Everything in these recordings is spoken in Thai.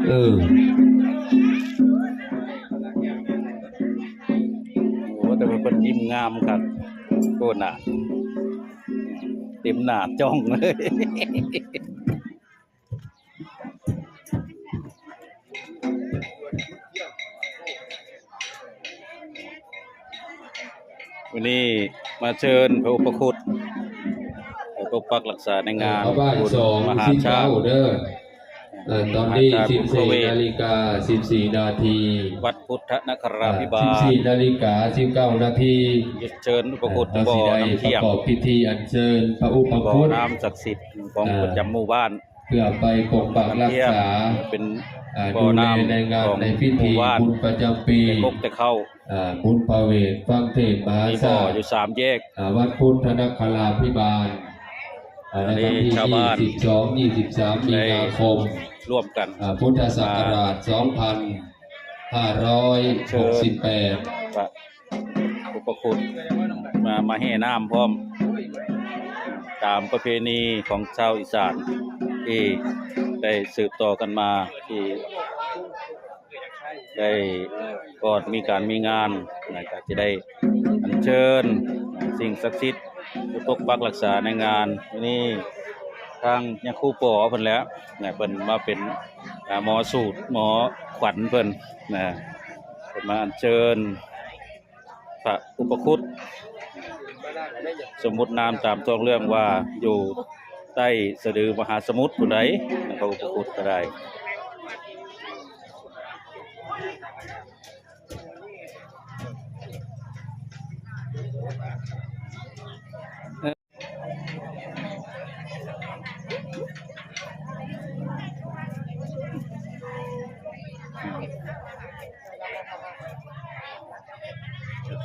โอ้แต่ว่าเป็นยิ้มงามครับโกนอ่ะเต็มหน้าจ้องเลยวันนี้มาเชิญพระอุปคุตปกปักรักษาในงานบุญมหาชาติตอนนี้14:14 นาทีวัดพุทธนคราภิบาล14:19 นาทีเชิญอุปคุตบ่อน้ำเที่ยงประกอบพิธีอัญเชิญพระอุปคุตน้ำศักดิ์สิทธิ์ของประจำหมู่บ้านเพื่อไปปกปักรักษาเป็นดูแลในงานในพิธีบุญประจำปีพกแต่เข้าบุญประเวทฟังเทศมหาชาติอยู่3 แยกวัดพุทธนคราภิบาลในวันที่22-23 มีนาคมร่วมกันพุทธศักราช 2568 อุปคุตมาแห่น้ำพร้อมตามประเพณีของชาวอีสานที่ได้สืบต่อกันมาที่ได้ก่อนมีงานนะครับจะได้อัญเชิญสิ่งศักดิ์สิทธิ์ปกปักรักษาในงานนี้ทางยาคูปอเพิ่นแล้วเพิ่นมาเป็นหมอสูตรหมอขวัญเพิ่นมาอัญเชิญพระอุปคุตสมมุตินามตามท้องเรื่องว่าอยู่ใต้สะดือมหาสมุทรผู้ใดพระอุปคุตก็ได้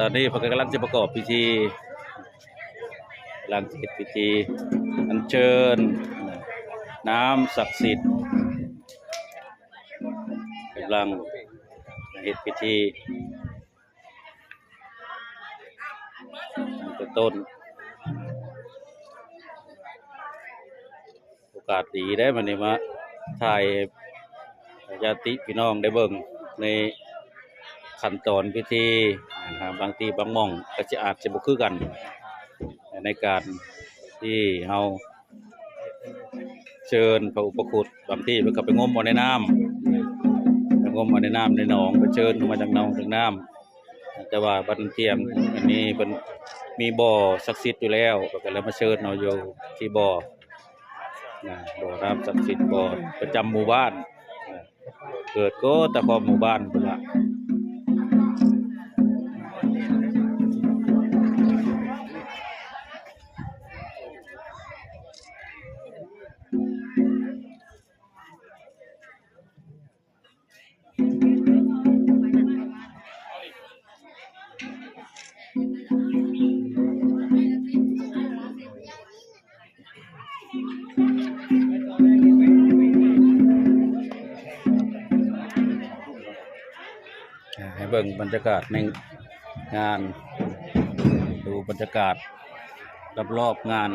ตอนนี้พระกำลังจะประกอบพิธีอัญเชิญน้ำศักดิ์สิทธิ์กำลังเฮ็ดพิธีตั้งแต่ต้นโอกาสดีได้มาเนี่ยมาถ่ายญาติพี่น้องได้เบิ่งในขั้นตอนพิธีบางทีบางหม่องก็จะอาจจะบ่คือกันในการที่เฮาเชิญพระอุปคุตบางที่เพิ่นก็ไปงมเอาในน้ำไปงมเอาในน้ำในหนองไปเชิญมาจากหนองจากน้ำแต่ว่าบัดเทียมอันนี้เพิ่นมีบ่อศักดิ์สิทธิ์อยู่แล้วก็เลยมาเชิญเอาอยู่ที่บ่อน้ำศักดิ์สิทธิ์บ่อประจำหมู่บ้านเกิดก็แต่พอหมู่บ้านพุ่นล่ะให้เบิ่งบรรยากาศในงานดูบรรยากาศรอบๆงาน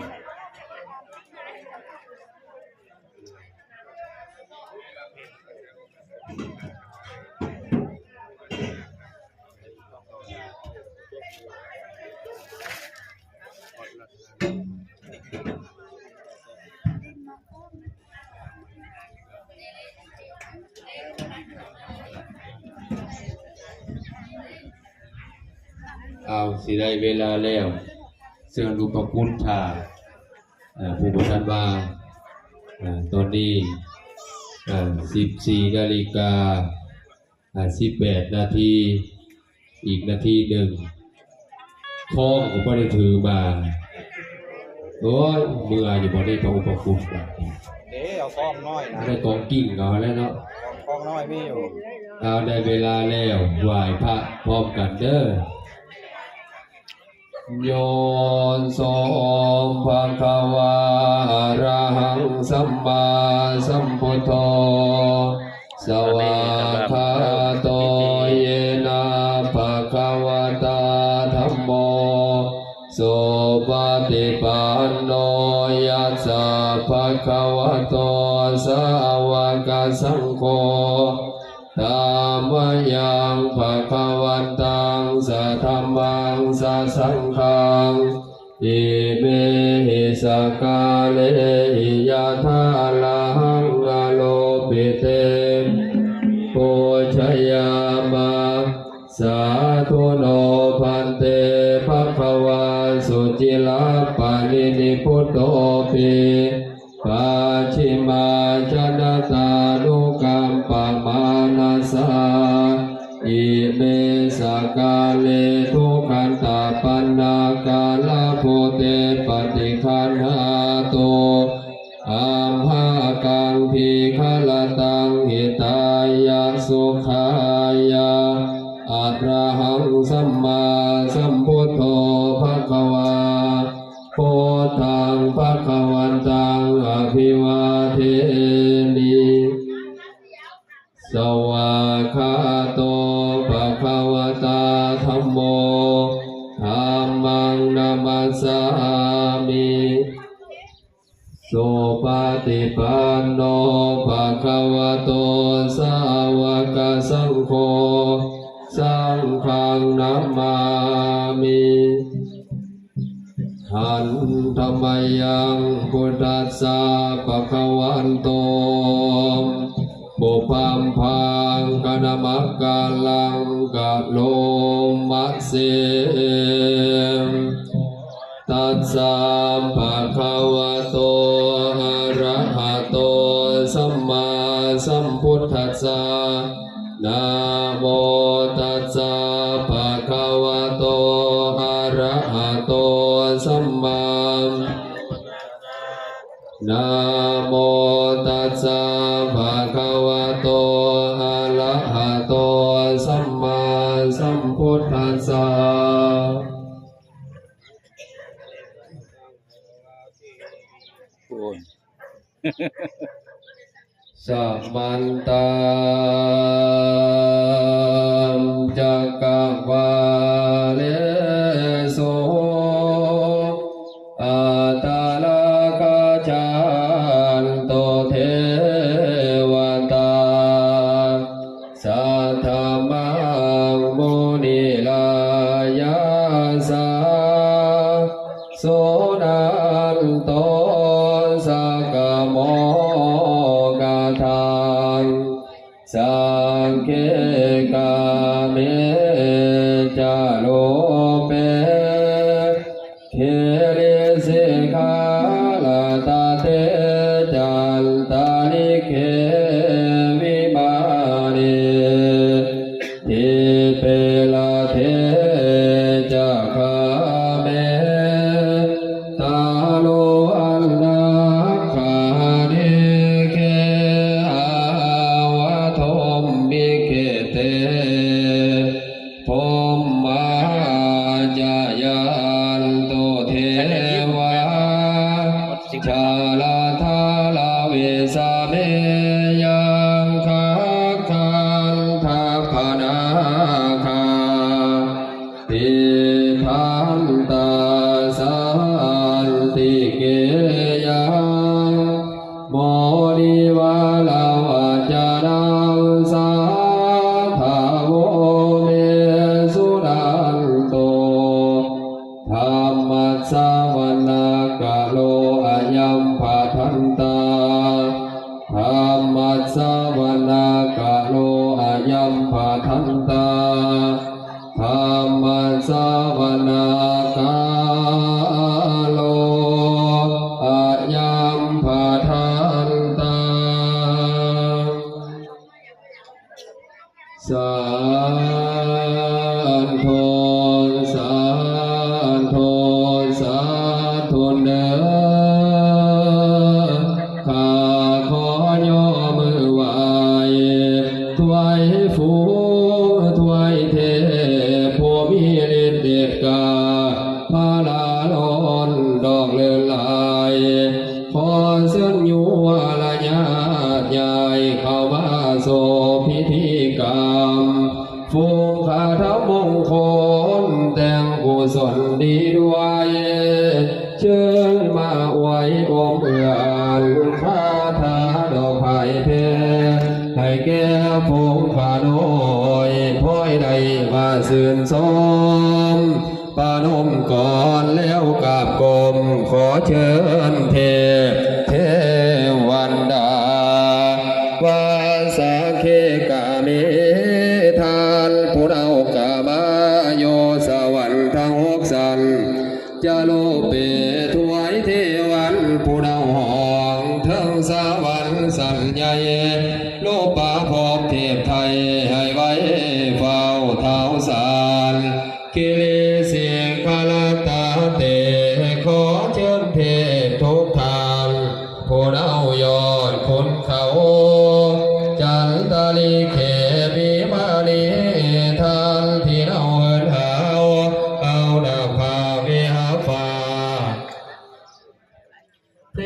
สิได้เวลาแล้วเชิญอุปคุตถ่าผู้ประชันว่าตอนนี้14:18 นาทีอีกนาทีหนึ่งข้องผมไม่ได้ถือมาโอ้ยเมื่ออยู่บ่ได้พระอุปคุตเอากล้องน้อยนะได้กองกิ่งเอาแล้วเนาะกล้องน้อยมีอยู่ได้เวลาแล้วไหว้พระพร้อมกันเด้อโยโสภะคะวะอะระหังสัมมาสัมพุทโธสวากขาโตเยนะภะคะวะตาธัมโมโสปฏิปันโนยัสสะภะคะวะโตสาวกสัง โฆตามยังภะคะวันตังสัทธัมมังสัสสังฆังอิเมหิสกาเลหิยะทาลังอโลปิเตปุชยามะสาธุโนพันเตภคะวาสุจิลาปานินิพุตโตปิปัจฉิมาชนะตานุกัมปะมานัสสาอิเมสกาเลทุขันตาปันนากาลโพเตปฏิคันหาโตอัมหากังภิคลตังหิตายะสุขายะอะระหังสัมมาสัมพุทโธภคะวาพุทธังภคะวันตังอภิวาเทมิสวากขาโตภคะวตาธัมโมธัมมังนัมมัสสามิสุปฏิปันโนภะคะวะโตสาวกสังโฆสังฆังนัมมามิหันธรรมยังพุทธัสสะภะคะวันโตบุพัมพังกนมักกาลังกะโลมัสเสตัสสะภะคะวะโตอะระหะโตสัมมาสัมพุทธัสสะนะโมตัสสะภะคะวะโตอะระหะโตสัมมานะโมตัสสะภะคะวะโตอะระหะโตสัมมาสัมพุทธัสสะโอ้ย สัมมันตาจักรวาเลโสอาตาลกาจันโตเทวตาสัทธามังมุนิลายาสาโสนันโตสักกโมกาทังสังเกกาเมจาโลเปเคลิสิกาลตาเตจันตาลิเควิมานิทิเปลาเทจักขเมตาโลอัลนาคาเนเคอาวะทมมิเกเตพมมาจายันโตเทวาชาลาทาลาเวสาเมยังคักขันทัพพนาคาติพันตาสันติเกยังโมดิวาลาวาจานังสาธาโวเมสุนันโตธรรมัสสวนา กะโลอายัมภาทันตาธรรมัสสวนา กะโลอายัมภาทันตาธรรมัสสวนา กะโลอายัมภาทันตาสาธุสาธุสาธุเด้อข้าขอย่อมือไหวถวายฟูถวายเทพผู้มีฤทธิ์เดชกาพาลาลอนดอกเลือนลายขอเส้นอยู่ว่าละญาติใหญ่เข้ามาโสพิธีกรรมฟูงคาถามงคลแต่งกุศลดีด้วยเชิญมาอวยอมเอื้อนคาถาดอกไผ่เพให้ แก่ผูงขาน้อยพ้อยใดมาสื่นสมปานมก่อนแล้วกราบกรมขอเชิญเทวันดาวาสาเคกาเมทานผู้เอากามาโยสวรรค์ทั้งหกสันจะโลเปถวายเทวันผู้เอาห้องทั้งสวรรค์สันใหญ่โลปาพบเทพไทยให้ไว้เฝ้าเท้าสารกิเลสเสียงพลาตาเตขอเชิญเทพทุกทางผู้เอายอดคนเขาจันตาลีเขบีมาลีทานที่เราเหินหาวเอาดาบพาวิหาฟ้าเท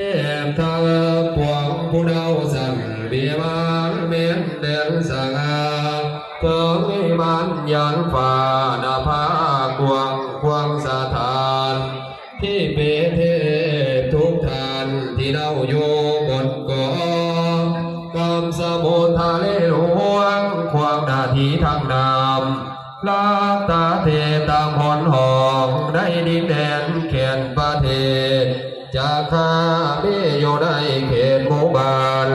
พทางปวงผู้เอาสั่งบีมานเม้นเดินสังอาเกิดวิมานยันฟ้าดาภากวงควงสถานที่เปเทพทุกท่านที่เราอยู่บนเกาะกำสมุทรทะเลหลวงควงนาทีทางน้ำลาตาเทตามหอนหองในดินแดนเขตประเทศจากข้ามีอยู่ในเขตหมู่บ้าน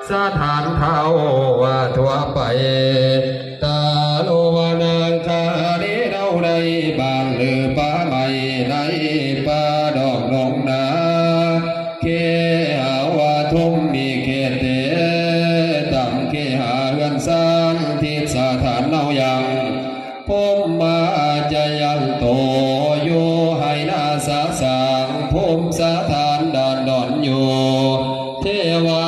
สถานเท้าว่าทั่วไปตาโลวานาคานี้เราในบ้านหรือป่าใหม่ในป่าดอกนงนาเคหาวาทุ่มมีเขตเตตั้งเคหาเงินสร้างที่สถานเนายังผมมาจะยันโตโยให้นาสาสางผมสถานดานดอนอยู่เทวา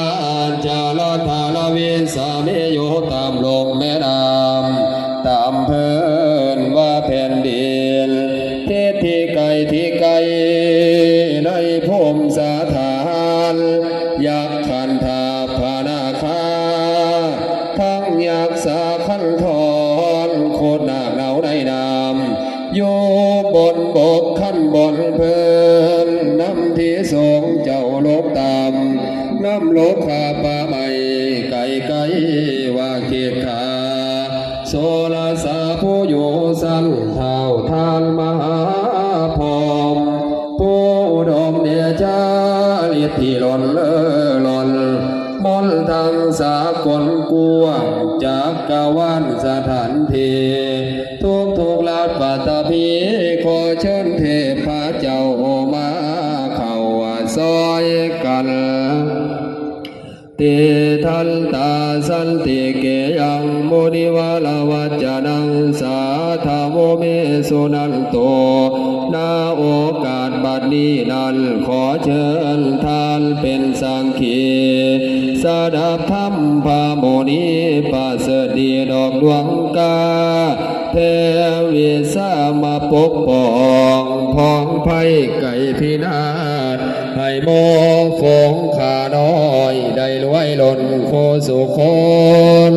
จะลอดทาลาวินสามีอยู่ตามลมแม่น้ำตามเพิ่นว่าแผ่นดินเทศที่ไกลในผมสถานยักษ์ขันธาพานาคาทั้งยักษ์สาขันธรโคตรหนักเหนาในน้ำอยู่บนบกขั้นบนเพิ่นน้ำที่ทรงเจ้าลบตามน้ำลบขาป่าใหม่ไก่ว่าเกียรขาโซลาสาผู้อยู่สั้นเท่าทานมหาพรหมผู้ดมเดียจาลิที่หล่นหล่นมนทางสากลกวงจากกวานสถานที่ทุกลาดปัตตภีขอเชิญเทพเจ้ามาเข้าซอยกันเตทันตาสันติเกยังโมนิวาลาวัจจานังสาธาโมเมสุนันโตนาโอกาสบัดนี้นั้นขอเชิญท่านเป็นสังขีสดับธรรมพาโมนีปัสสดีดอกดวงกาเทวิสามาปกป้องพองไผ่ไก่พินาศให้โมฟงขาน้อยได้รวยล้นโคสุคน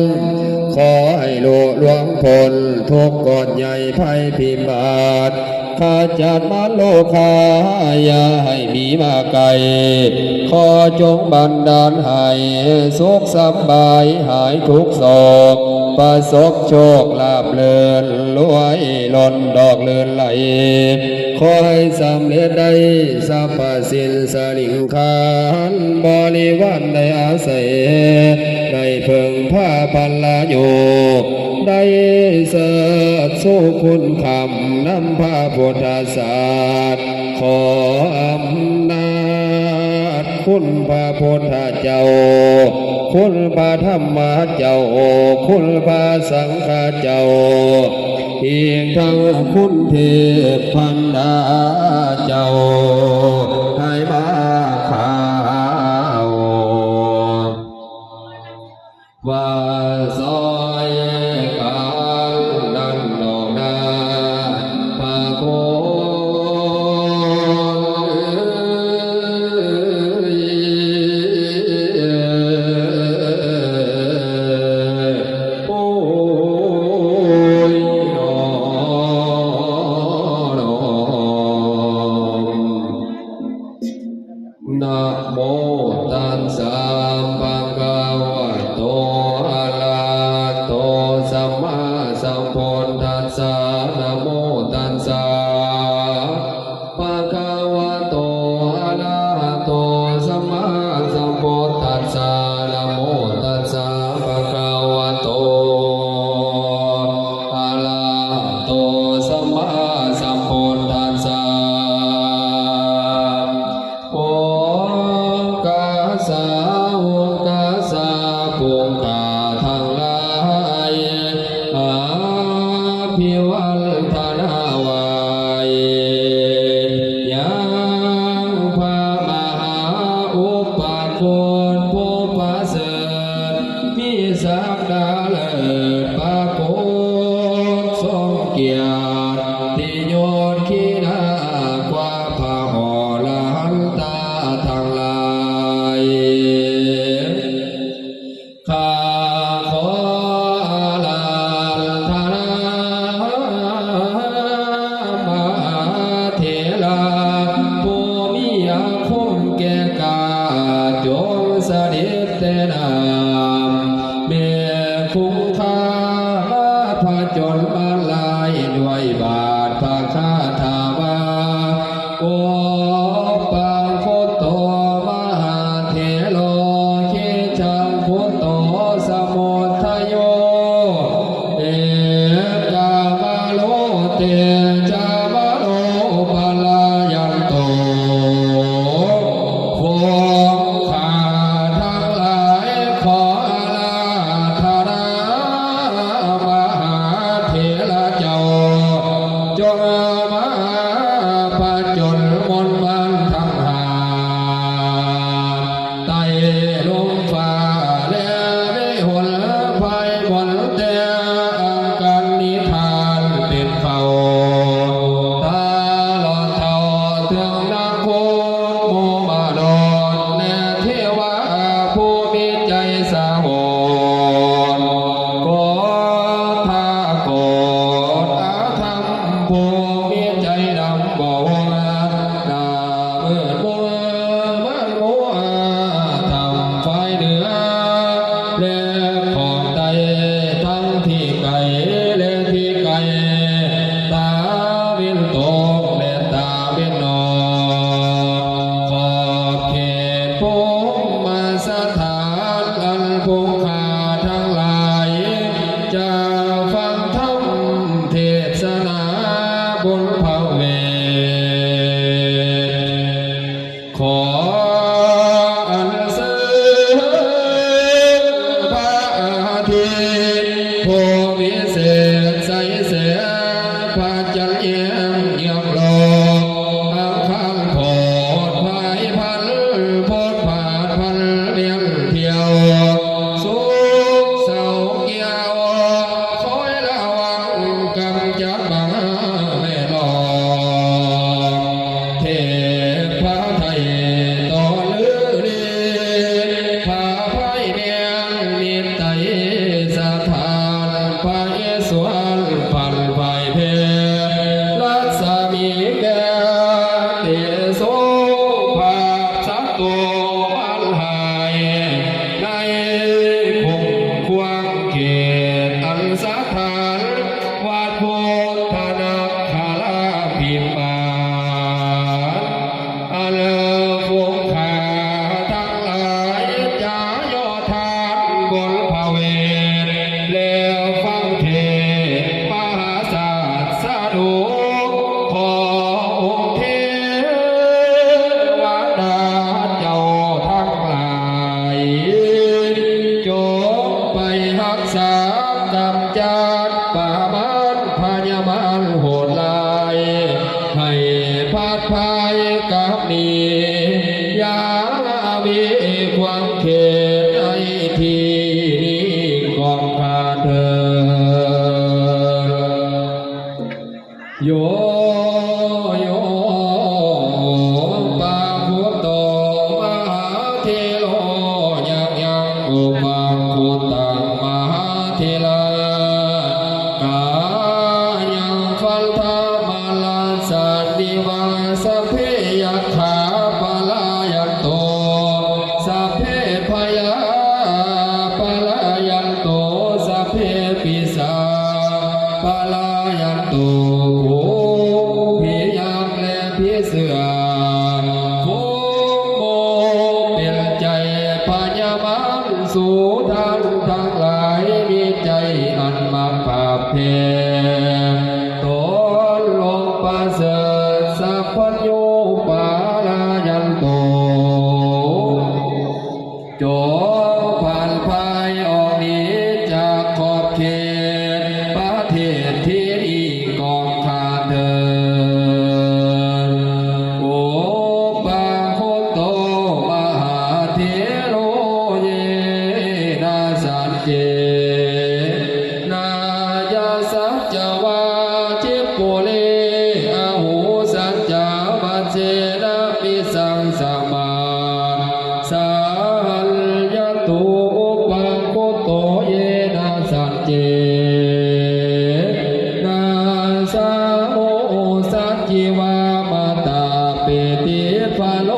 ขอให้โลหลวงพลทุกกอดใหญ่ไผ่พิบาทข้าจัดมาโลคาอย่าให้มีมาไกลขอจงบันดาลให้สุขสบายหายทุกโศกประสบโชคลาภเลินรวยล้นดอกเลินไหลขอให้สำเร็จได้สัพพสินสลิงคานบริวารได้อาศัยได้เพิ่งผ้าพันละอยู่ได้เสดสู้คุณคำนำพระพุทธศาสนาขออำนาจคุณพระพุทธเจ้าคุณพระธรรมเจ้าคุณพระสังฆเจ้าอีกทั้งคุณเทพพันดาเจ้าให้มาข่าวว่าซอยกันดันดอกนาพระโคนะโมตัสสะภะคะวะโตอะระ พุทธัสสะนะโมตัสสะภะคะวะโตอะระหะโตสัมมาสัมพุทธัสสะนะโมตัสสะภะคะวะโตอะระหะโตสัมมาสัมพุทธัสสะโอกาสาโอกาสาภูกาทั้งหลายอาภิวัฒนาวายยังพระมหาอุปคุณผู้ประเสริฐมีศักดาเลิศปรากฏทรงเกียรติที่ยศขีนากว่าพระอรหันตทั้งหลายข้าขออาราธนามหาเถระผู้มีอาคมแก่กาจงเสด็จแต่นามเมื่อคุ้มค่าพระจนมาลายด้วยบาทพระคาถามาโอปังโคโตมหาเถโลเขจังพุทโตสมุทโยเอกามาโลเตจามาโลปลายันโตพวกข้าทั้งหลายขออาราธนามหาเถระเจ้าจงมาผจญมนต์มันทั้งหาไต่ลมฟ้าและได้หนภัยบนแต่อังกันนิทานเป็นเขาตาหลอดเท่าเทืองนางโคตโมมาดอนแน่เทวาผู้มีใจสาวรกอทาโกดอาธรรมผู้มีใจดำบ่วหน้ามืดมัวมันมัวทำไฟเหนือและของไตทั้งที่ไกลและที่ไกลตาวินตกและตาวินนอนขอบเขตภูมิสถานอันภูขาทั้งหลายจะฟังธรรมเทศนาบนพระเวทขออันเสริญพระอาทิตย์ผู้วิเศษใสแสงพระจันทร์เอี่ยมเยี่ยมโลกอังคารโพดพายพันโพดผาดพันเวียนเที่ยวสุขเศร้าเกี่ยวคอยระวังกำจัดบังไม่หลอกเทพไทยต่อลือดีพาไพเมียนนิตไตสถานพระเยสวนพันไฟเพรัศมีแก่เตโสภาพสัตโตมันหายในคุ้มควงเขตอันสถานวัดพุทธนาคาลาพิมานอันฟุ้งขาทั้งหลายจะโยธานบนพระเวทแล้วฟังเทศน์มหาศาสดุขอองค์เทวดาเจ้าทั้งหลายจงไปรักษากำจัดปามารพยามารโหดร้ายให้พัดภายกับนี้ยาวิควงเขตในที่นี้กองขาเถิดโยโยปาพุตโตมหาเทโลยังยังอุปังพุตตังมหาเทระกายังฟันธามาลาสันนิวาสเพยขาปลายันโตสัพเพพยาปลายันโตสัพเพปิสา ปลายันตุผียักษ์และผีเสือภูโมเป็นใจพญามังสู่ท่านทั้งหลายมีใจอันมาปราบเพตนลงประเสริฐสัพพัญญูปาลายันโตจงผ่านภายออกนี้จากขอบเขตประเทศที่อีกกองขาดเดินโอปาคุโตมหาเถโรเยนาสัจเจนายาสัจจวาทิปุเรอหูสัจจามัจเจนะปิสังสมาสัลยตุอุปคุโตเยนะสัจเจนาสาโมสัจจิวามาตาเปติฟาโล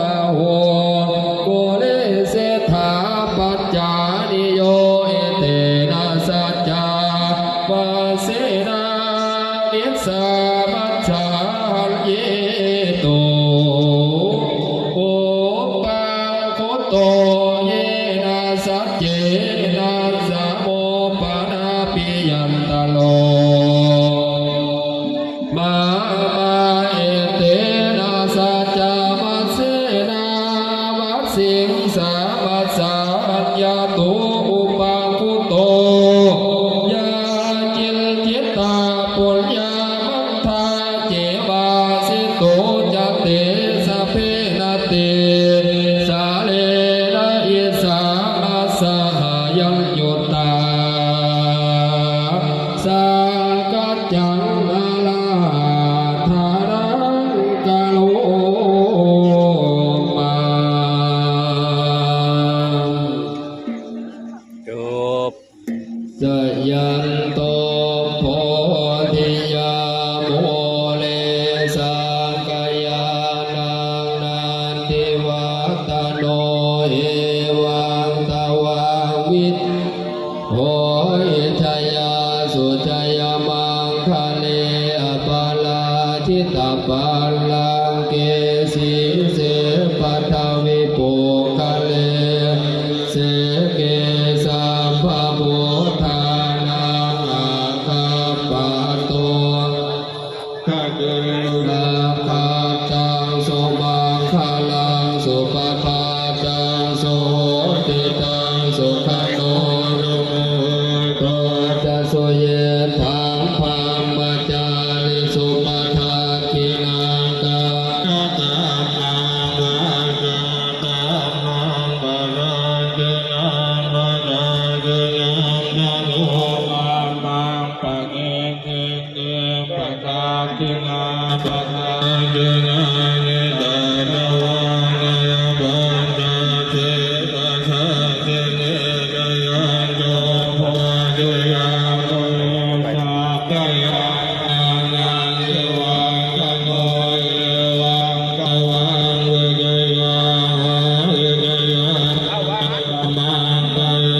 อาโหโกเลเสถาปัจจานิโยเอเตนะสัจจาวาเสนานิสามัจฉาเยโตโอปังคุโตเยนะสัจเจนะสะโมปะนาปิยันตโลมาเอเตนะสัจจามัสเสนาวัสสิงสามัสสัญญาตุอุปังคุโตยาจิลจิตตาปุญญามัทธาเจวาสิโตจเตสะเพนะเตสาเลนะอิสามาสหายังยุตตาสังกัจจังอาลาธานังกะโลมา จบ สยันโตโพธิยาโมเลสังกายานังนันทิวัตโนเอวังตวังวิทโหยชยาสุชยมังคะเลอปาลาชิตาปัลลังเกสีเสปัทวิปุคะเลเสเกสัมภะพุทธานังอาคาปะโตขะเกราคาตังสุมังคลังสุปปาตังสุโหติตังสุขโนโนโตจะสุเยทังพัมมจาริสุปทาคินังกาตานังวะกาตานังบาลาเกนังบาลาเกนังนะโมมามังปะเกเกเกปะทาคินังปะทาเกนังเนตานะวังนะยะบันตาเทปะทาเกเนกะยังโยโพเกยังโยสักกะยังอานันเยวังกะโนเยวังกะวังเวเกยังเวเกยังมังกะเย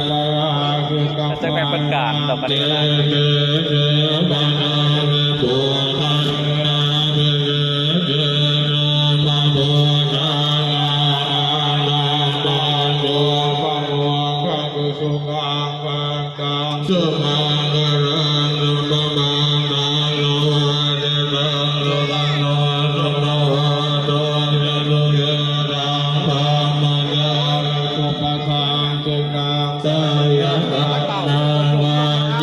ปะราคิกัง จะไปประกาศต่อไปนี้นะ เกบันนาเวโพธังนาเวเกนาโมนานาบันโยปะโมกะกุสุขังปังกังสุมังกะรังปะมังนาโลเดบังโลกังโนสุโนโตเยโลเยรังปัมมะยังสุปะคังเกนังตายะตังนาวัจเจ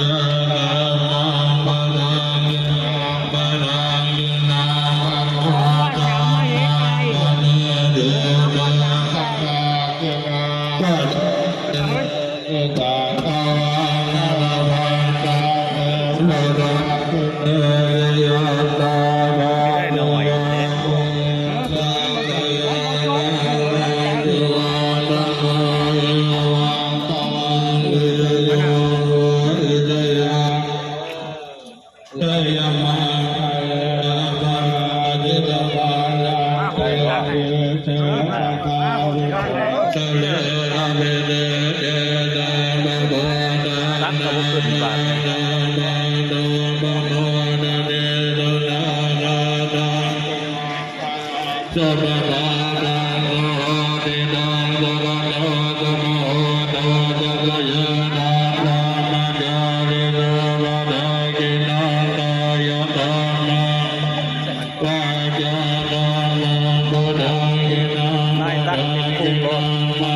นะมังปะนังนังปะนังนังปะโมตังนังปะเนเดบังสักกะเกนังปะเอตังภวังนะละวังตะเตโลรังคุเนยันตาภะโนสังกะยานังนันทิวานะโมเอวังตะวังเอโยโรเอเจยัง เตยมังคาเลนะปะราจิตาปัลลังเตยะเเสปะทาวิโสสเลนะเมเดเดนะมะโมนะ ตักก็บ่ขึ้นบาทนายตักเป็นผู้บ่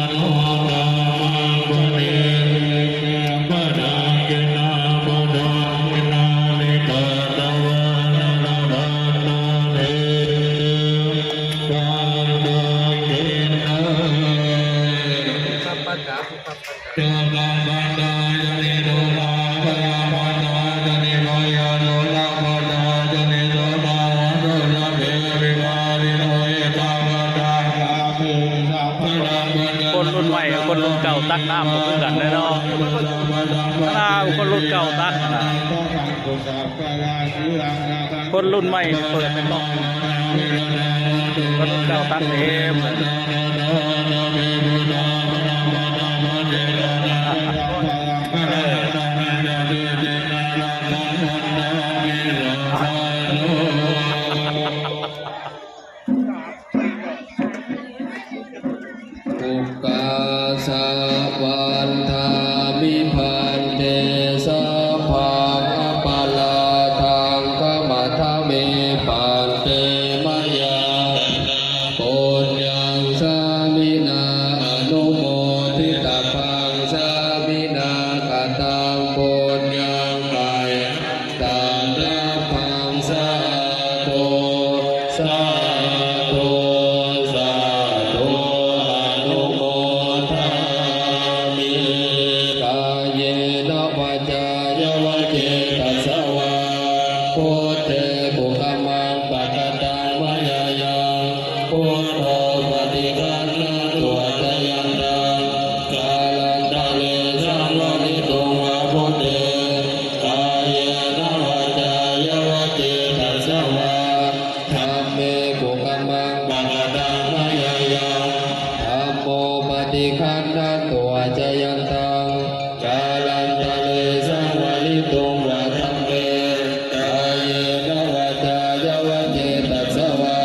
คนรุ่นใหม่กับคนรุ่นเก่าตักน้ำบ่คือกันเลยเนาะถ้าคนรุ่นเก่าตักนะคนรุ่นใหม่เปิดเป็นบ่คนรุ่นเก่าตักเองอุกาสะวันธามิพันเตสัพพังอปาลาทังกมัทเมปันเตมยาปุญญังสามินาอนุโมทิตาพังสามินากตังปุญญังไปตังรับพังสาธุสาธุสาธุ กายเยนะวาจายาวะเจตัสสวะโพเตบุคมังปะกตังมายายังพุทโธปฏิคันนาตัวจยันตังกาลันตะเลสังวริตุงวะโพเตกายเยนะวาจายาวะเจตัสสวะธัมเมบุคมังปะกตังมายายังธัมโมปฏิคันนาตัวจยันตังกาลันตะเลสังวริตุงวะธัมเมกายเยนะวาจายาวะเจตัสสวะ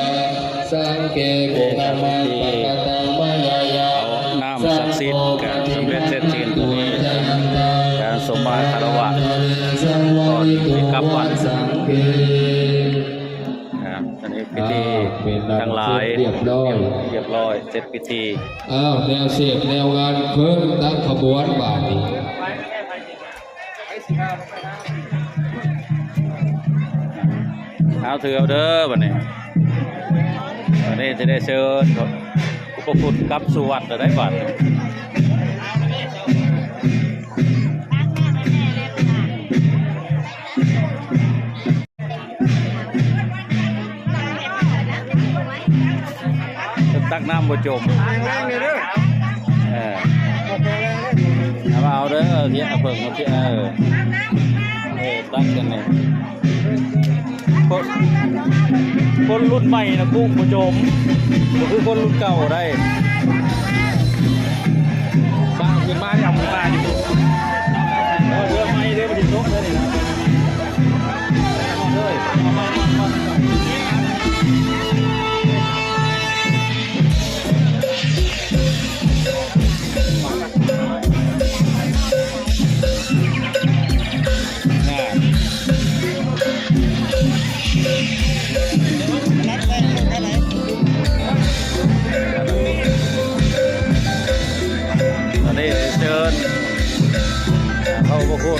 สังเกกุกามังปะกตังมายายัง น้ำศักดิ์สิทธิ์การสำเร็จเสร็จสิ้นตัวนี้การสมมาคารวะก่อนที่กลับวัดนะครับตอนนี้พิธีทั้งหลายเรียบร้อยเสร็จพิธี อ้าวแนวเสียบแนวงานเพิ่มตั้งขบวนบาทนี้ เอาถือเอาเด้อบัดนี้วันนี้จะได้เชิญอุปคุตกลับสู่วัดจะได้บัดตักน้ำบ่จมเอาเด้อเดี๋ยวเพิ่งมาที่ตักกันเลยคนรุ่นใหม่นะกุ้งบ่จมก็คือคนรุ่นเก่าได้สร้างขึ้นมาอย่างมันตายอยู่เรือไม่เรือมันดินลกเลยนะเลยเขาบอกว่า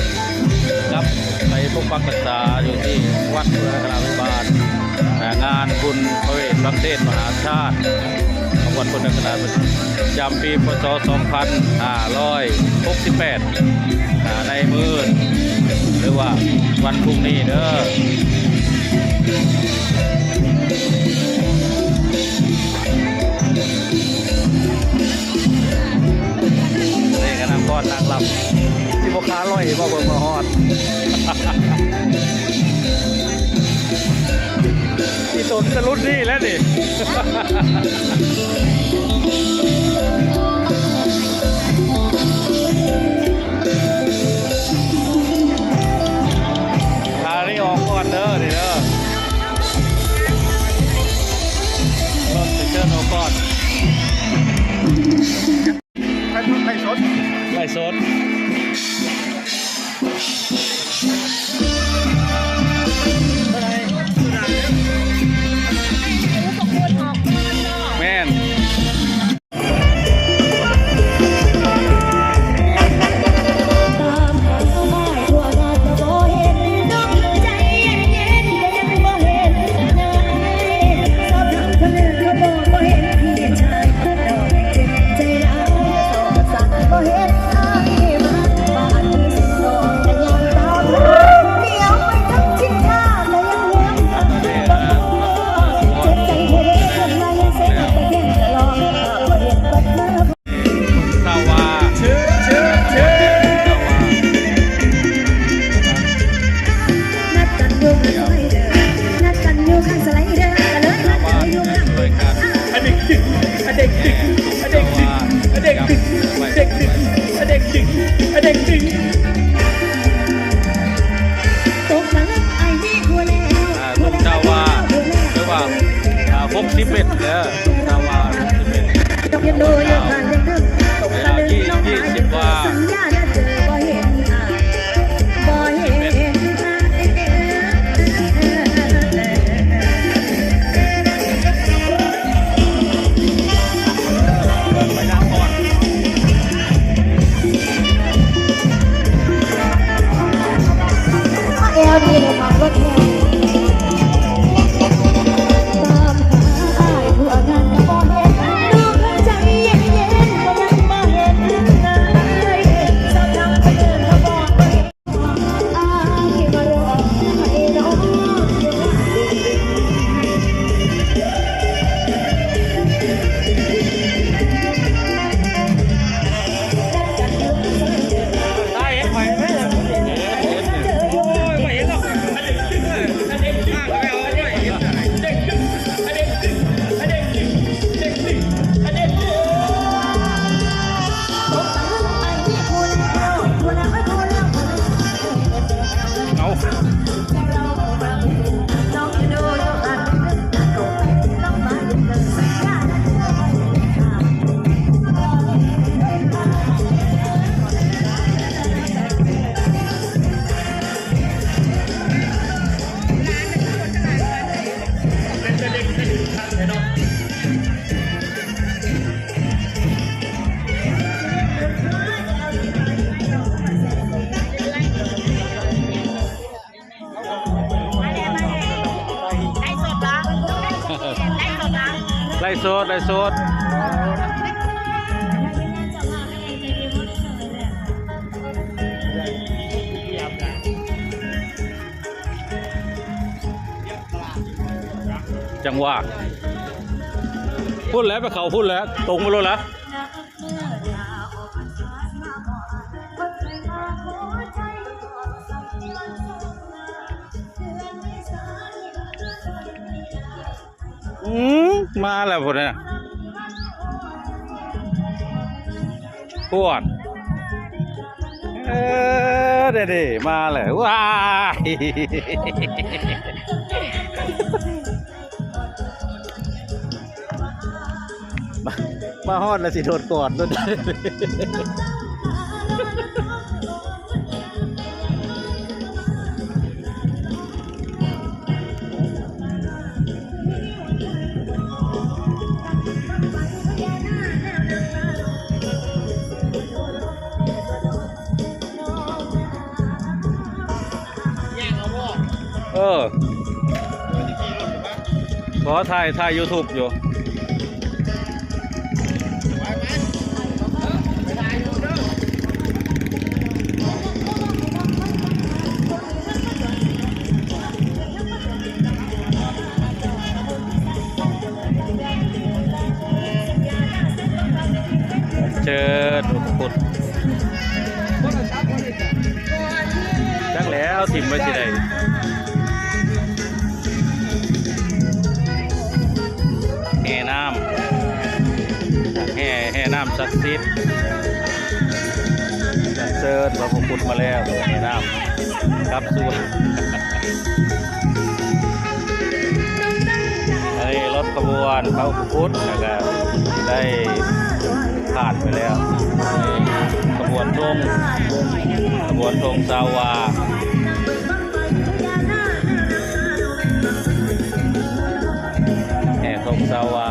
ครับไปพบปักรักษาอยู่ที่วัดพุทธคณาภิบาลงานบุญพระเวทบังเทศมหาชาติของวัดพุทธคณาภิบาลจำปีพศ 2568ในมื้อหรือว่าวันพรุ่งนี้เด้อนี่กันนะก้อนนักลับที่พวกค้าล่อยมาเบิ่งมาฮอดที่ตนจะรุ่นนี่แล้วดิ 61เด้อสาวา61 ดอกยันโดยผ่านยังดึงตกตะลึงน้องหายยังสัญญาได้เจอบ่เห็นบ่เห็นไปนั่งก่อน แอลดีเลยค่ะรถแห่ตามหาอ้ายผู้งานก็บ่เห็นน้องใจเย็นๆก็ยังบ่เห็นเลยสักครั้งไปเจอเขาบ่เห็นอ้ายมารอให้น้องได้เห็นไหมไม่เห็นโอ้ยไม่เห็นหรอกเอา ไล่สดไล่สดจังหวะพูดแล้วไปเขาพูดแล้วตรงมาแล้วละมาแล้วพวกนี้ปวดเด็ดมาเลยว้ายมาฮอดแล้วสิโดดกอดด้วยขอถ่าย YouTube อยู่เชิญปุดจักแล้วถิ่มไว้ที่ใดแห่น้ำแห่น้ำศักดิ์สิทธิ์เชิญพระพุทธมาแล้วแห่น้ำครับสู่อันนี้รถขบวนพระพุทธนะครับได้ผ่านไปแล้วขบวนธงสาวาแห่ธงสาวา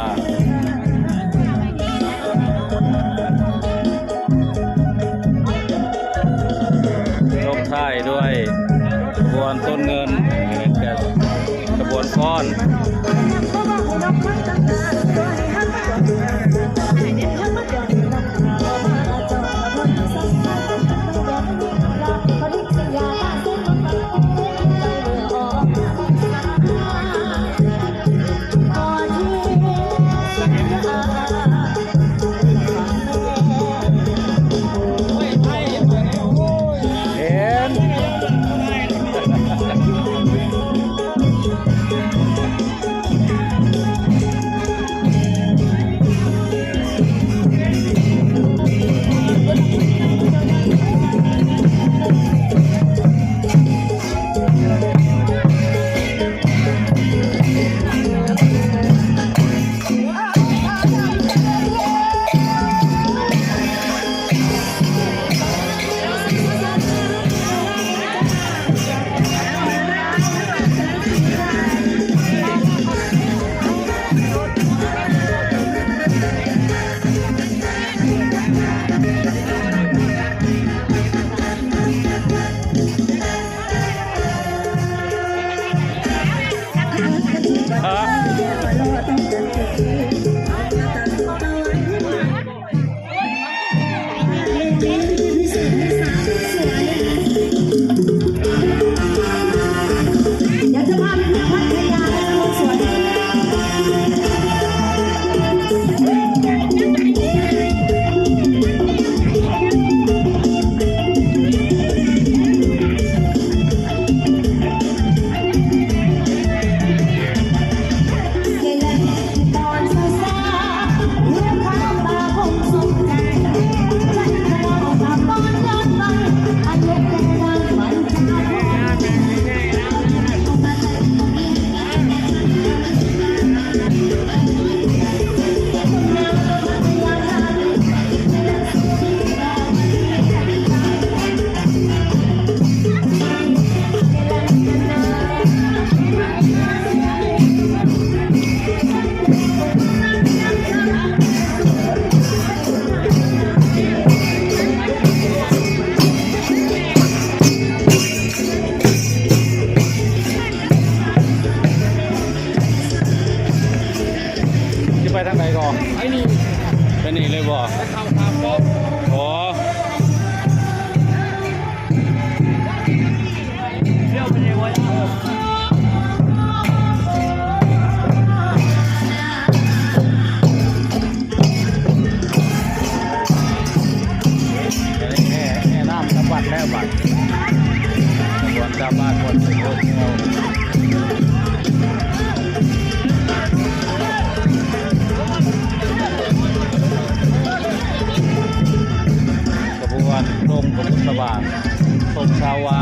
ลงท้ายด้วยขบวนต้นเงินกับขบวนก้อน แม่น้ำสะบัดแล้วบัดคนชาวบ้านคนสุโขทัยขบวนตรงกบุษบาทตรงชาวา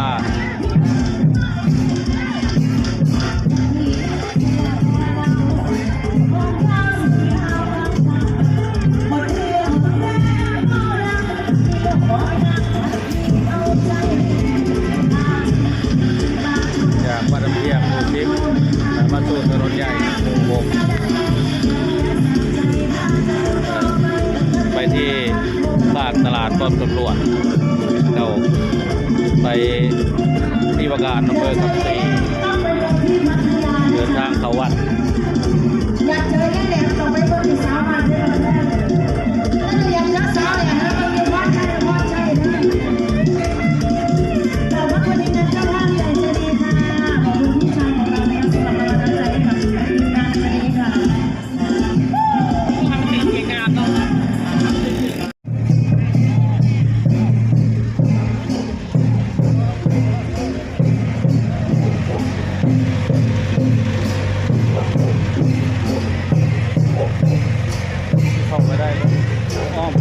จากบ้านเพียงหมู่สิบมาสู่ถนนใหญ่หมู่หกไปที่บ้านตลาดต้นตำรวจเราไปที่ว่าการอำเภอคำศรีเดินทางเข้าวัด อยากเจอแหลมๆต้องไปเบิ่งสาวมาเด้อแล้วอยากรักสาวอย่างนั้นต้องวัดใช่วัดใช่นะแต่ว่าคนนี้นั้นเจ้าภาพใหญ่จะดีค่ะขอบคุณพี่ชายของเราในสำหรับกำลังใจกับงานวันนี้ค่ะเข้าไปได้ก็อ้อม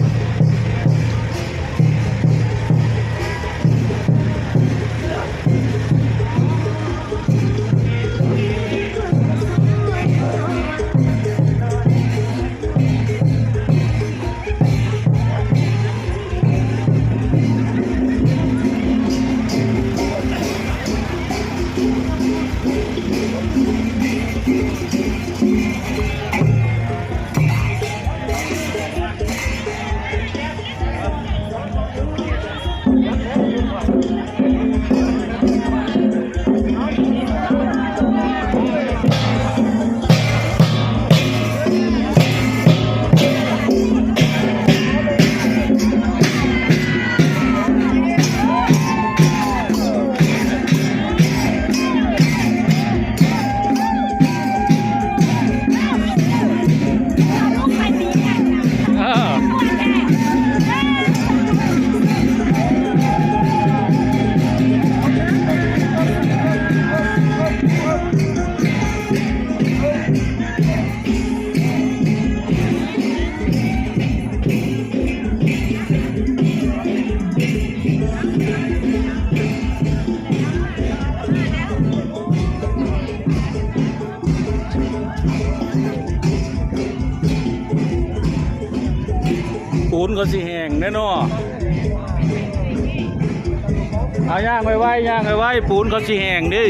ปูนก็สิแห้งแน่นอนเอาย่างไว้ย่างไว้ปูนก็สิแห้งดิ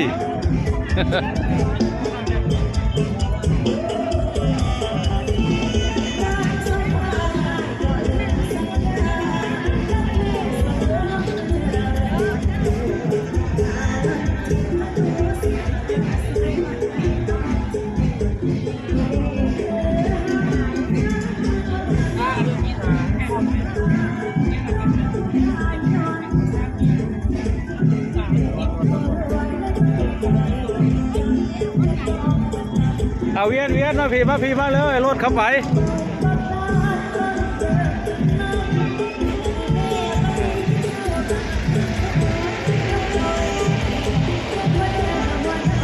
เอาเวียนมาพี่มาเลยรถเข้าไป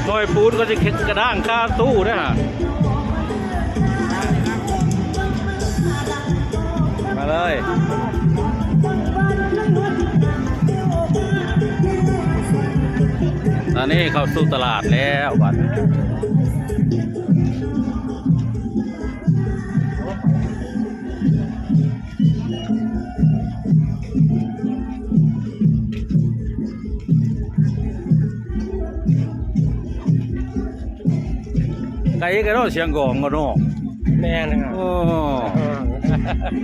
หน่อยปูนก็จะกระด้างคาตู้ด้วยฮะมาเลยตอนนี้เข้าสู่ตลาดแล้วบัดไก่ก็ต้องเสียงกองก็ต้องแม่นะครับโอ้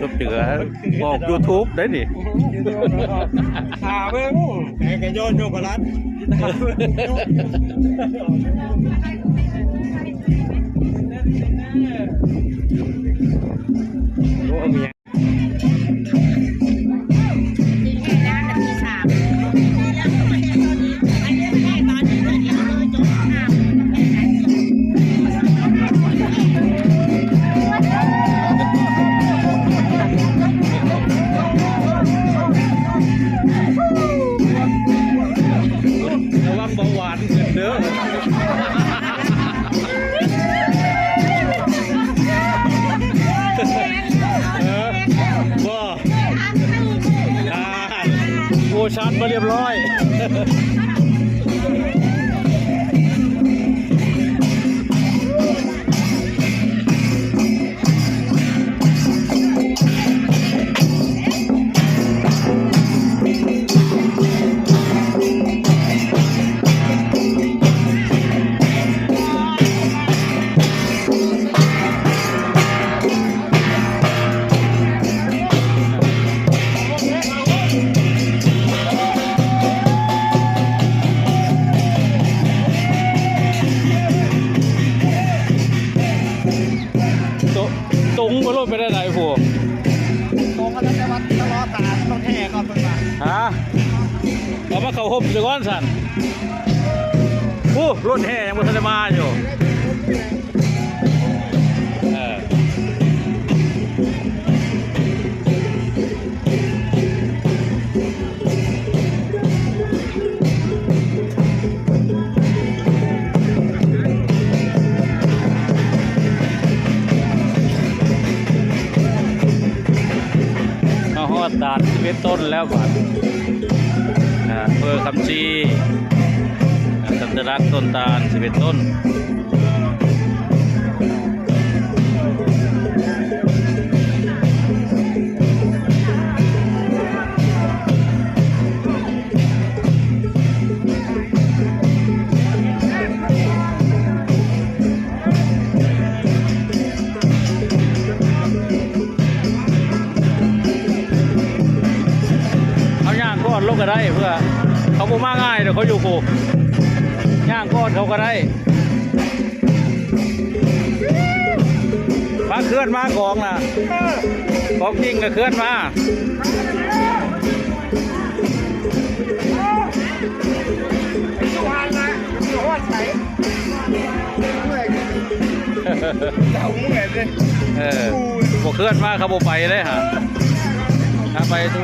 จุบเจือบอก YouTube ได้ดิขาเบิ้งไอ้กระโยนโยกรัดโอ้เมียจริงๆนะแต่ปี3 ชาร์จมาเรียบร้อยตรงไปรถไปได้ไหนพวก ตรงกันแล้วจะวัดต้องรอตาต้องแห่ก่อนเพิ่นว่า ฮะเอามาเข้าห่มสิก้อนสันอู้รถแห่ยังบ่ทันได้มาอยู่ฮอดด่าน11ต้นแล้วก่อนอำเภอคำชีสัญลักษณ์ต้นตาล11ต้นก้อนลงก็ได้เพื่อเขาบ่มาง่ายเดี๋ยวเขาอยู่โคย่างก้อนเขาก็ได้มาเคลื่อนมากองนะกองจริงก็เคลื่อนมาบ่เคลื่อนมาเขาบ่ไปเลยฮะไปทุ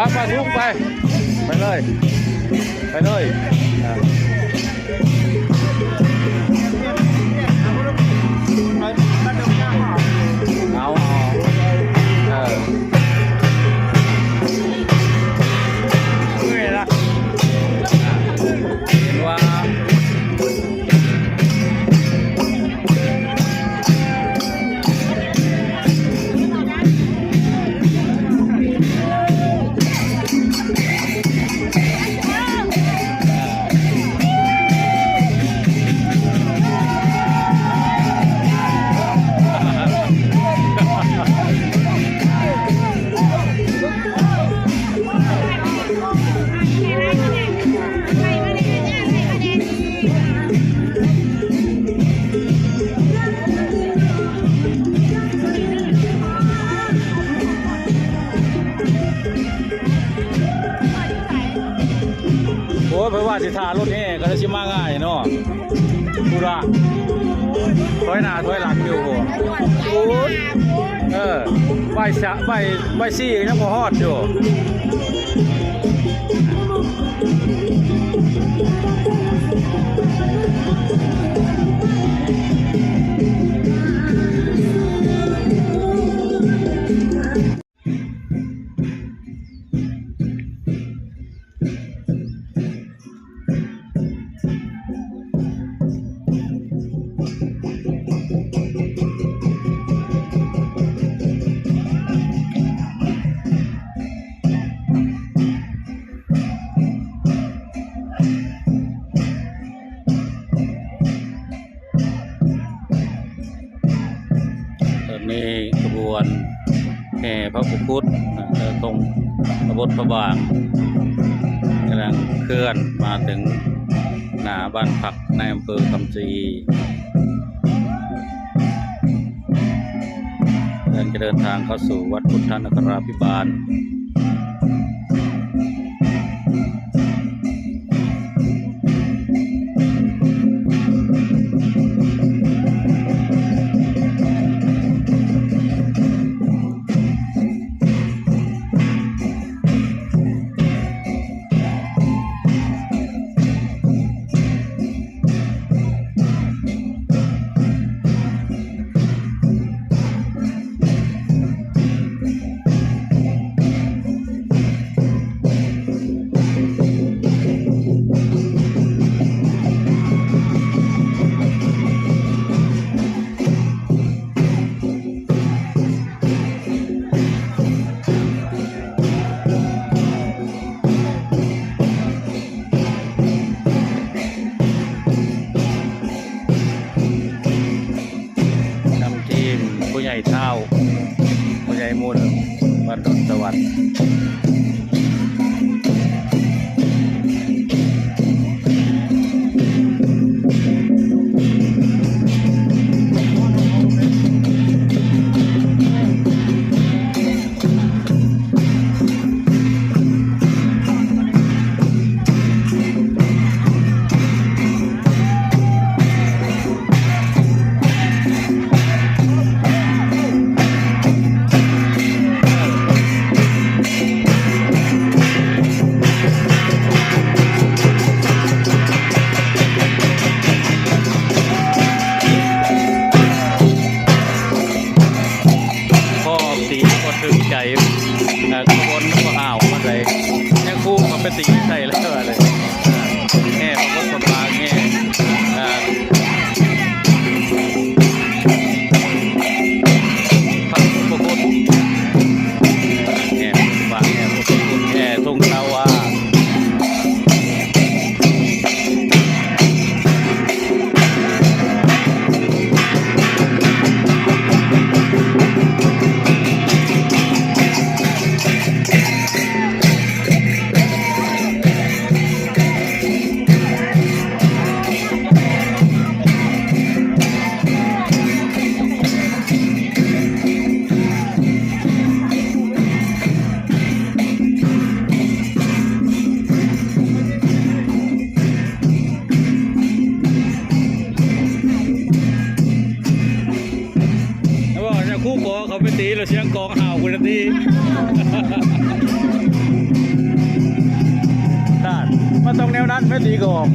กไปทุกไปเลยไปเลยเอาเมื่อยละเห็นว่าโอ้ยเพราะว่าสิทารถนี่ก็จะชิมาง่ายเนาะดูละถอยหน้าถอยหลังอยู่โอ้ยใบซี่ยังพอฮอดอยู่นี่ขบวนแห่พระพุทธตรงพระบทพระบางกำลังเคลื่อนมาถึงหน้าบ้านพักในอำเภอคำชีจะเดินทางเข้าสู่วัดพุทธนคราภิบาล ตีเราเสียงกองห่าวคุณนาทีด้านมาตรงแนวนั้นไม่ตีกอง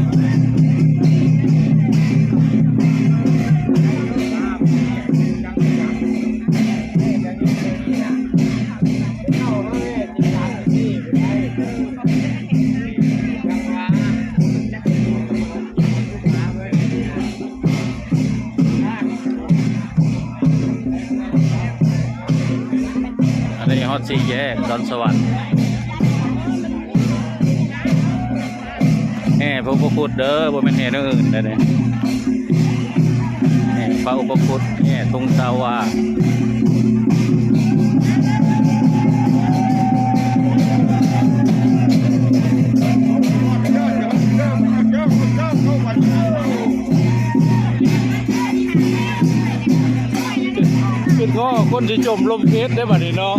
ฮอตสี่แยกดอนสวรรค์แห่พระอุปคุตเด้อบ่แม่นแห่เรื่องอื่นได้เนี่ยแห่พระอุปคุตแห่ตุงสาวาขึ้นก็คนสิจมลมเพชรได้บัดนี้เนาะ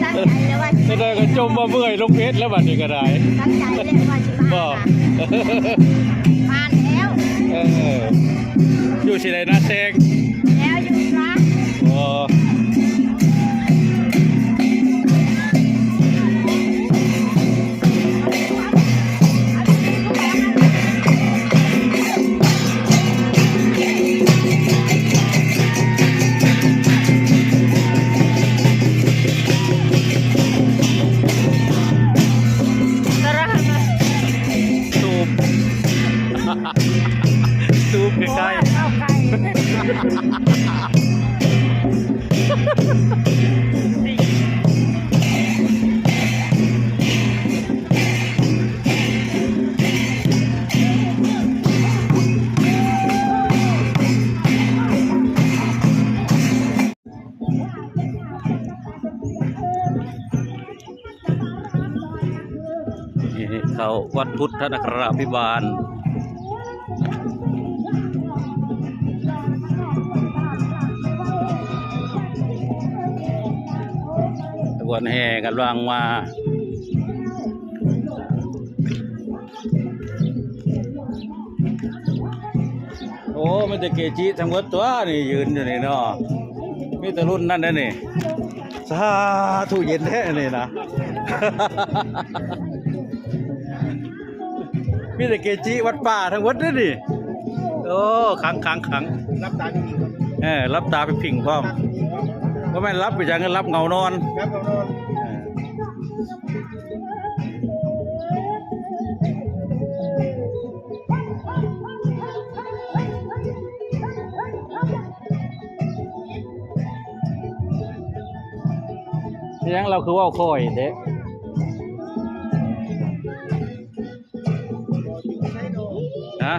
ตั้งใจเลยว่าจะได้ก็จมมาเมื่อยลงเพชรแล้วบัดนี้ก็ได้ตั้งใจเลยว่าจะมาแล้วอยู่ที่ไหนนะเซงแล้วอยู่นะซูมใกล้ๆเขาวัดพุทธนคราภิบาลขบวนแห่กำลังมาโอ้ไม่แต่เกจิทั้งหมดตัวนี่ยืนอยู่นี่เนาะมีแต่รุ่นนั่นนะนี่สาธุเย็นแท้นี่นะ มีแต่เกจิวัดป่าทั้งหมดนี่นี่โอ้ขังรับตารับตาไปผิงพร้อมก็ไม่รับไปจากเงินรับเงานอนยังเราคือว่าคอยเด็กนะ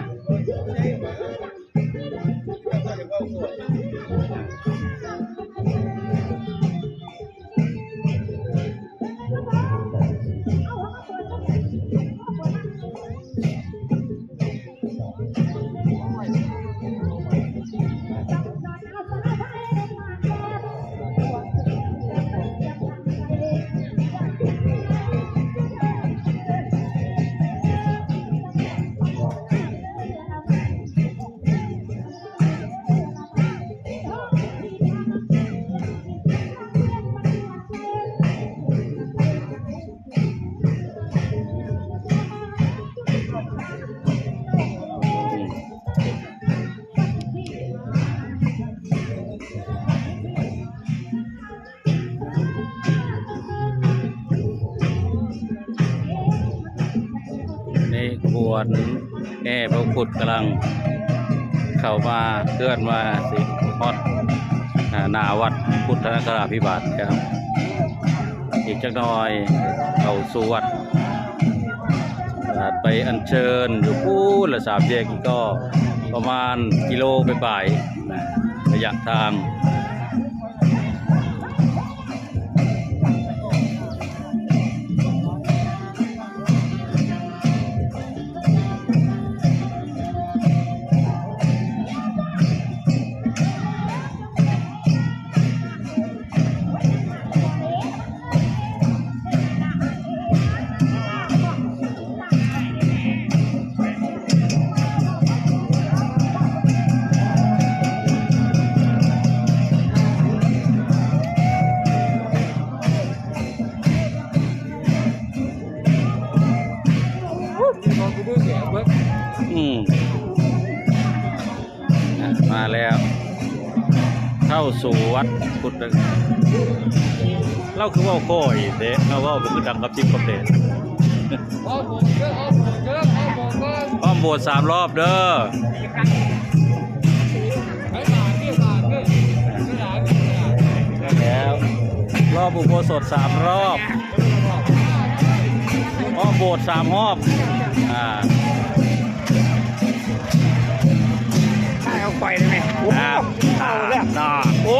ขบวนแห่พระพุทธกำลังเข้ามาเคลื่อนมาสิฮอดหน้าวัดพุทธนคราภิบาลครับอีกจักหน่อยเข้าสู่วัดไปอัญเชิญอยู่พูดละ3 แยกก็ประมาณกิโลไปบ่ายระยะทาง ดูเสียเบิ้ง มาแล้วเข้าสู่วัดพุทธเราคือว่าโค้ยเด้เราว่าเป็นคือดังกับจิ๊บกับเด็ด เอาผมเยอะเอาผมเยอะเอาผมเบิ้ง อ้อมโบสถ์3 รอบเด้อ ไปหาที่หาที่ที่หาที่หา แล้วรอบอุโบสถ3 รอบอ้อมโบสถ์3 รอบเอาไปได้ไหมโอ้เอาแล้วโอ้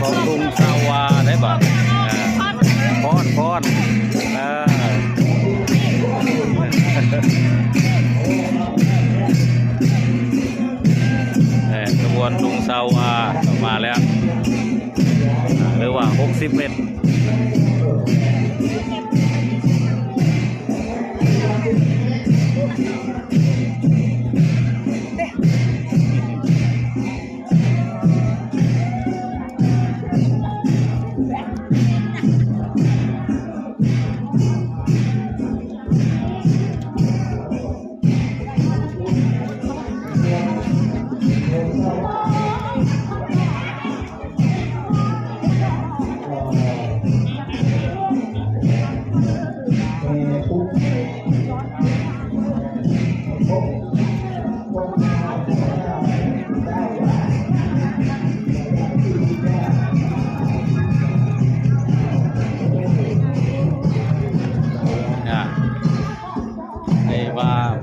ของกรุงซาวาได้บัดพอนกระบวนกรุงซาวามาแล้วหรือว่า60 เมตร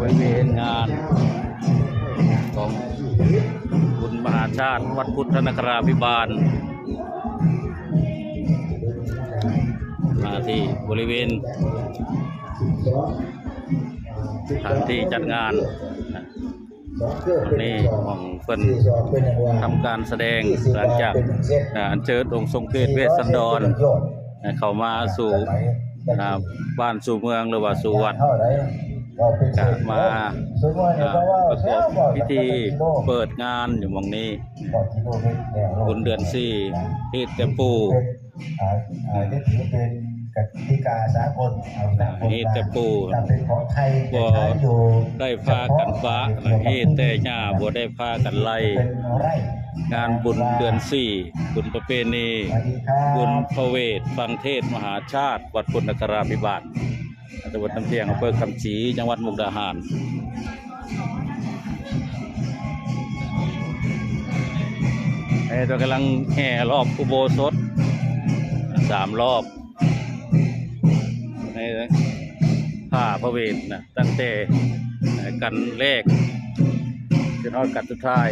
บริเวณงานของบุญมหาชาติวัดพุทธนคราภิบาลมาที่บริเวณสถานที่จัดงานนี่ของเพิ่นทำการแสดงหลังจากอัญเชิญองค์ทรงเกตเวสสันดรเข้ามาสู่บ้านสู่เมืองหรือว่าสู่วัดมาประกอบพิธีเปิดงานอยู่หม่องนี้บุญเดือน4เฮ็ดแต่ปูเป็นกติกาสากลเฮ็ดแต่ปูบ่ได้พากันฟ้าเฮ็ดแต่หญ้าบ่ได้พากันไล่งานบุญเดือน4บุญประเพณีบุญพระเวทฟังเทศมหาชาติวัดพุทธนคราภิบาลจังหวัดน้ำเพียงอำเภอคำศรีจังหวัดมุกดาหารตัวกำลังแห่รอบอุโบสถ3 รอบในผ้าพระเวทนะตั้งแต่กันแรกจนถึงกันสุดท้าย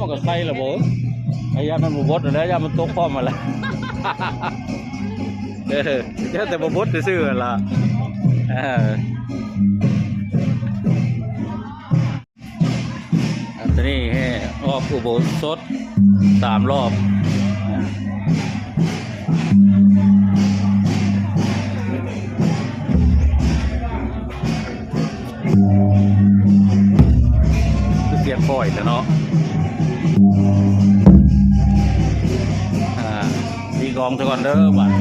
มันก็ใครล่ะโบไอ้ยามันบดแล้วยามันตกพร้อมมาแล้วยาแต่บดซื่อๆล่ะตอนนี้ให้รอบอุโบสถ3 รอบเสียงปล่อยแต่เนาะมีกองซะก่อนเด้อบัด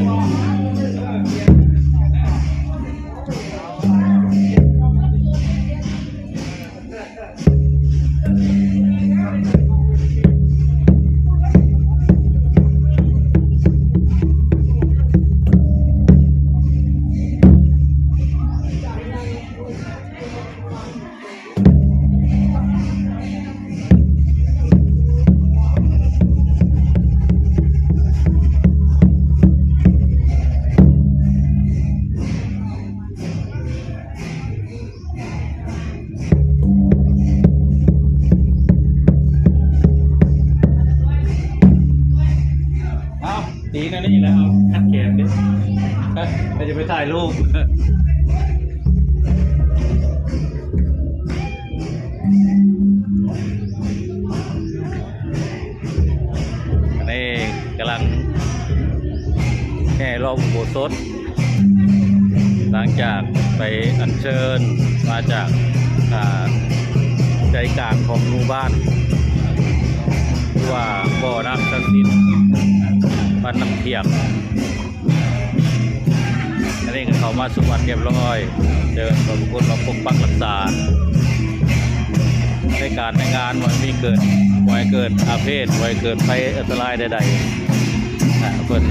ก็จะไปถ่ายรูปอันนี้กำลังแห่รอบอุโบสถหลังจากไปอัญเชิญมาจากใจกลางของหมู่บ้านว่าบ่อน้ำศักดิ์สิทธิ์บ้านน้ำเทียมอันนี้ก็เขามาสุวรรณเรียบร้อยเจอขอบคุณมาปกปักรักษาในการในงานวันมีเกิดไว้เกิดอาเพศไว้เกิดภัยอันตรายใดๆเพิ่น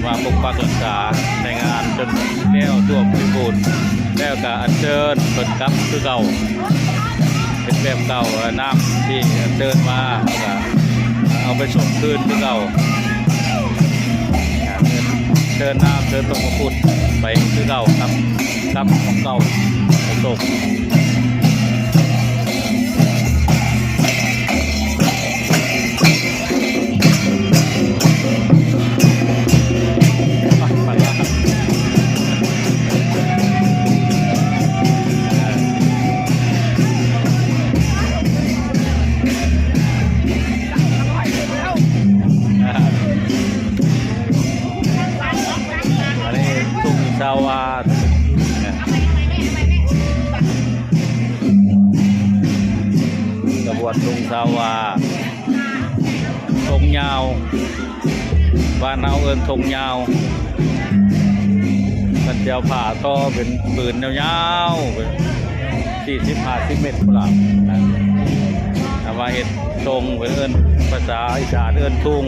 มาปกปักรักษาในงานจนแล้วทั่วบริบูรณ์แล้วก็อัญเชิญเพิ่นกลับคือเก่าเป็นแบบเก่าน้ำที่อัญเชิญมาเอาไปส่งคืนคือเก่าเชิญน้ำเชิญตรงมะพุดไปคือเก่าครับของเก่าไปส่งชาวาขบวนลุงชาวาธงยาวบ้านเอาเอินธงยาวกันเจียวผ่าท่อเป็นปืนยาวๆ40-50 เมตรพุ่นล่ะมาเห็ดธงเป็นเอินภาษาอีสานเอินทุ่ง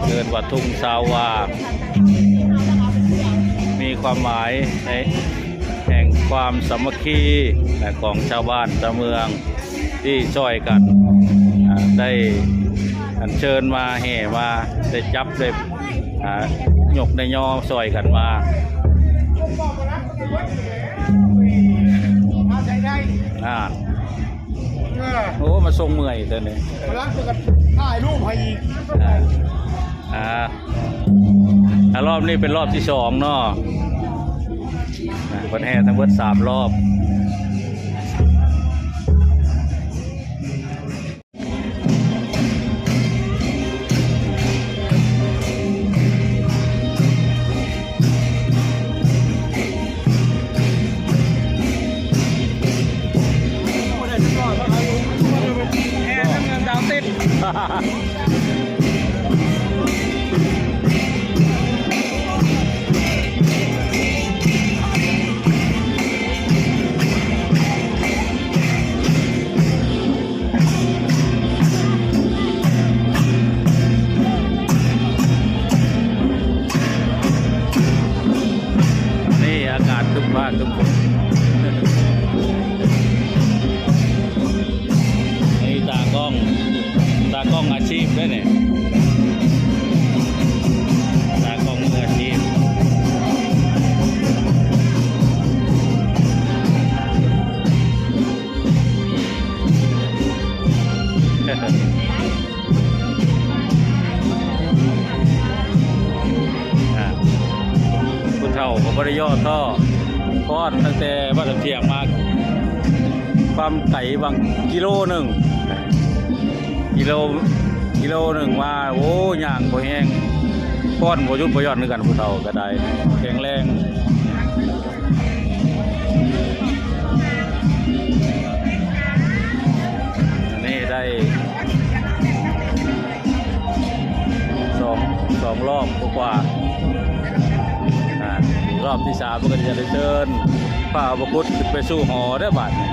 เอินว่าทุ่งชาวามีความหมายในแห่งความสามัคคีของชาวบ้านชาวเมืองที่ช่วยกันได้อัญเชิญมาแห่มาได้จับได้ยกได้ย่อช่วยกันมาโอ้มาทรงเมื่อยตัวนี้รักกันถ่ายรูปให้อีกรอบนี้เป็นรอบที่2เนาะวันแห่ทั้งหมด3 รอบแห่ทำงานดาวติดทุกบ้านทุกคนนี่ตากล้องอาชีพด้วยเนี่ยตากล้องมืออาชีพคุณเท่าผมบริยอดท่อพอดตั้งแต่บ้านเทียงมาความไก่บางกิโลหนึ่งมาโอ้ย่างบ่แห้งป้อนบ่ยุดบ่ย่อนนึกกันผู้เฒ่าก็ได้แข็งแรงนี่ได้สองรอบกว่ารอบที่3ก็จะได้เชิญพระอุปคุตขึ้นไปสู่หอได้บัดนี้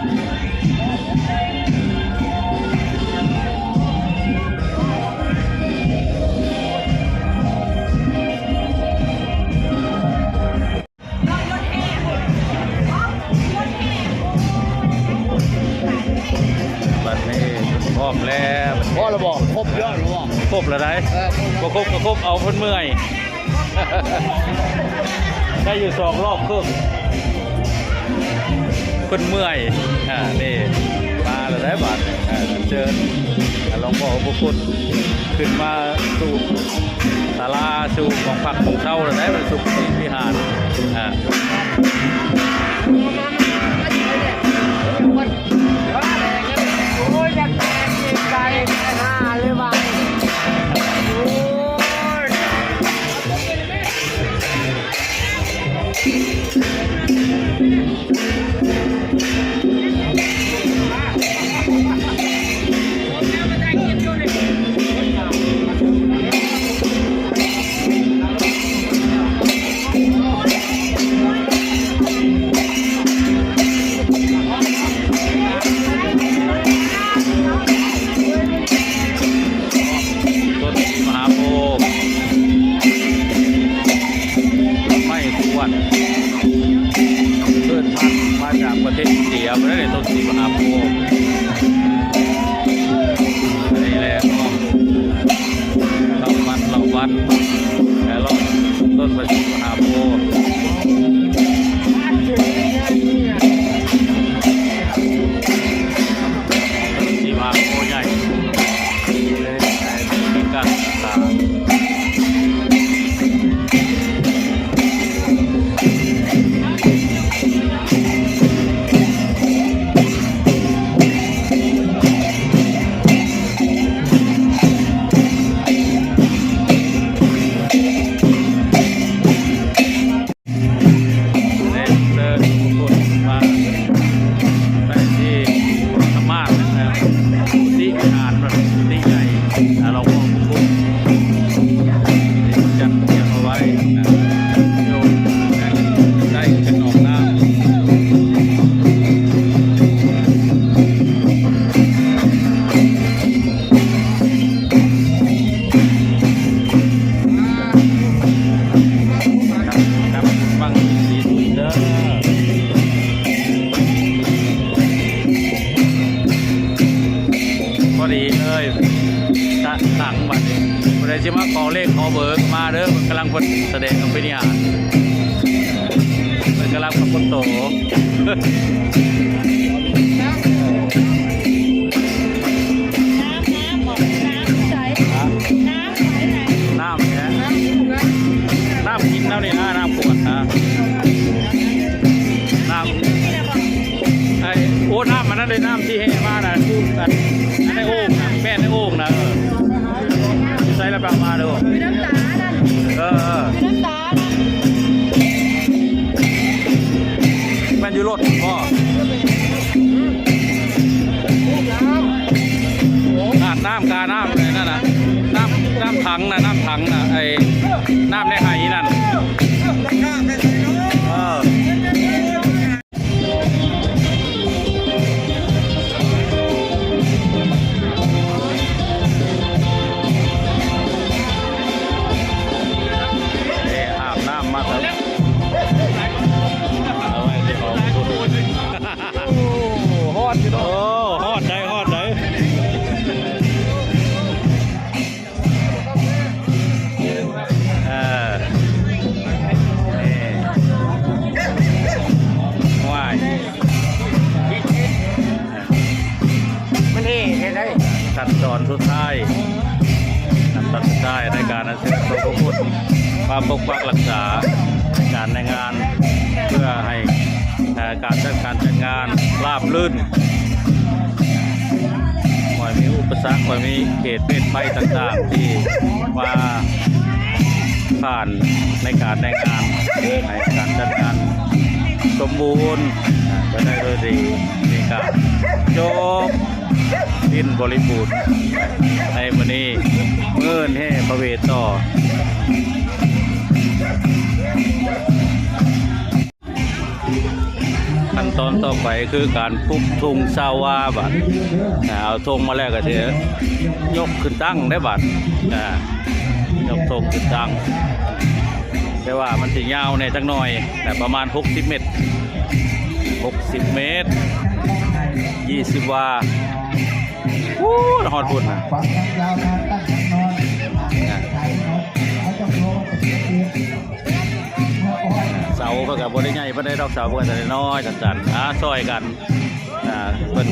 พร้อมแล้วพอเราบอกครบยอดหรือเปล่าครบแล้วได้บ่ครบก็ครบเอาเพิ่นเมื่อยได้อยู่2 รอบครึ่งเพิ่นเมื่อยนี่มา เลยได้บาทเชิญหลวงพ่อพระคุณขึ้นมาสู่ศาลาสู่ของพักของเช่าเลยได้เป็นสุขที่วิหารโอ้ยจะแตกอีกไกลแค่ห้าเลยว่ะโอ้ย ต้นมหาโพธิ์ไม่ควรเกิดพันธุ์มาจากประเทศอินเดียไม่ได้ต้นสีมหาโพธิ์นี่แหละเราวัดแต่เราต้นประสีมหาโพธิ์ต้นสีมหาโพธิ์ใหญ่มีการศึกษาสั่งบัตรวันใดจะมาขอเลขขอเบอร์มาเด้อมันกำลังคนแสดงกับพิธีหารมันกำลังคนโตน้ำเนี่ยน้ำกินแล้วนี่นะน้ำขวดนะน้ำไอ้โอ้น้ำมันนั่นเลยน้ำที่ให้มาน่ะคู่กันในโอ่งนะแม่ในโอ่งนะใส่แล้วแบบมาดูน้ำตานั่นน้ำตาแม่อยู่รถพ่อน้ำกาน้ำเลยนั่นน่ะน้ำถังนะไอ้น้ำในไหนั่นมาครับเอาไว้ที่ของคุณฮอดอยู่เนาะฮอดได้ว้ายมันนี่ได้ขั้นตอนสุดท้ายในการอัญเชิญพระพุทธมาปกปักรักษาการในงานเพื่อให้การจัดงานราบรื่นไม่มีอุปสรรคไม่มีเหตุเป็นภัยต่างๆที่มาผ่านในการในงานในการจัดงานสมบูรณ์จะได้โดยดีในการจบสิ้นบริบูรณ์ในวันนี้เงื่อนให้ประเวทต่อขั้นตอนต่อไปคือการพุกทุงซาวาบัดเอาธงมาแล้วก็เถอะยกขึ้นตั้งได้บัดยกธงขึ้นตั้งแต่ว่ามันสิยาวในจักหน่อยแต่ประมาณ60 เมตร20 เมตร20 วาฮอดพุ่นนะเสาเพื่อกับบริใหญ่เพื่อได้ดอกเสาเพื่อจะได้น้อยจัดซอยกันเพิ่น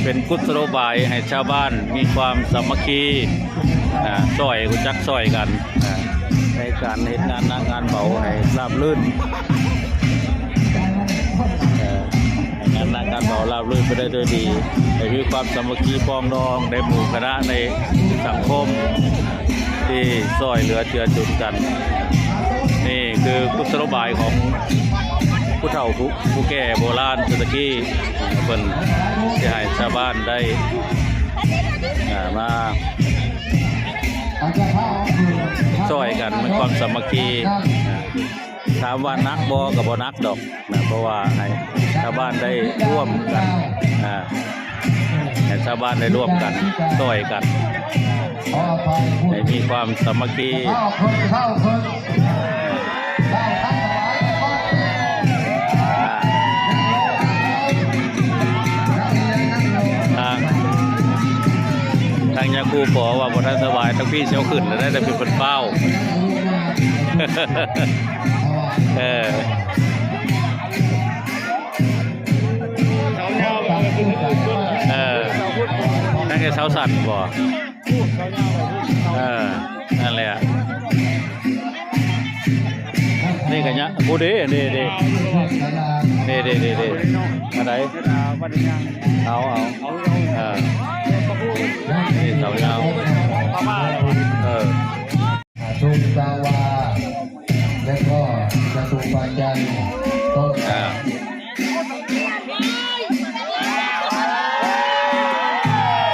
เป็นกุศโลบายให้ชาวบ้านมีความสามัคคีช่วยรู้จักช่วยกันในการเฮ็ดงานงานเบาให้ราบรื่นงานเบาราบรื่นไปได้ด้วยดีให้มีความสามัคคีปองดองในหมู่คณะในสังคมที่ช่วยเหลือเจือจุนกันนี่คือกุศโลบายของผู้เฒ่าผู้แก่โบราณตะกี้เพิ่นสิให้ชาวบ้านได้มาช่วยกันมีความสามัคคีถามว่านักบ่ก็บ่นักดอกนะเพราะว่าให้ชาวบ้านได้ร่วมกันให้ชาวบ้านได้ร่วมกันช่วยกันให้มีความสามัคคีทางยาคูบอกว่าบ่ทันสบายทั้งพี่เสียวขึ้นแล้วได้แต่เป็นเป้านั่นแค่เช้าสั่นบ่นั่นแหละนี่กันเนี่ยพูดดินี่อะไรเอานี่เสายาวทุ่งสาวาและก็จตุปัจจัยต้น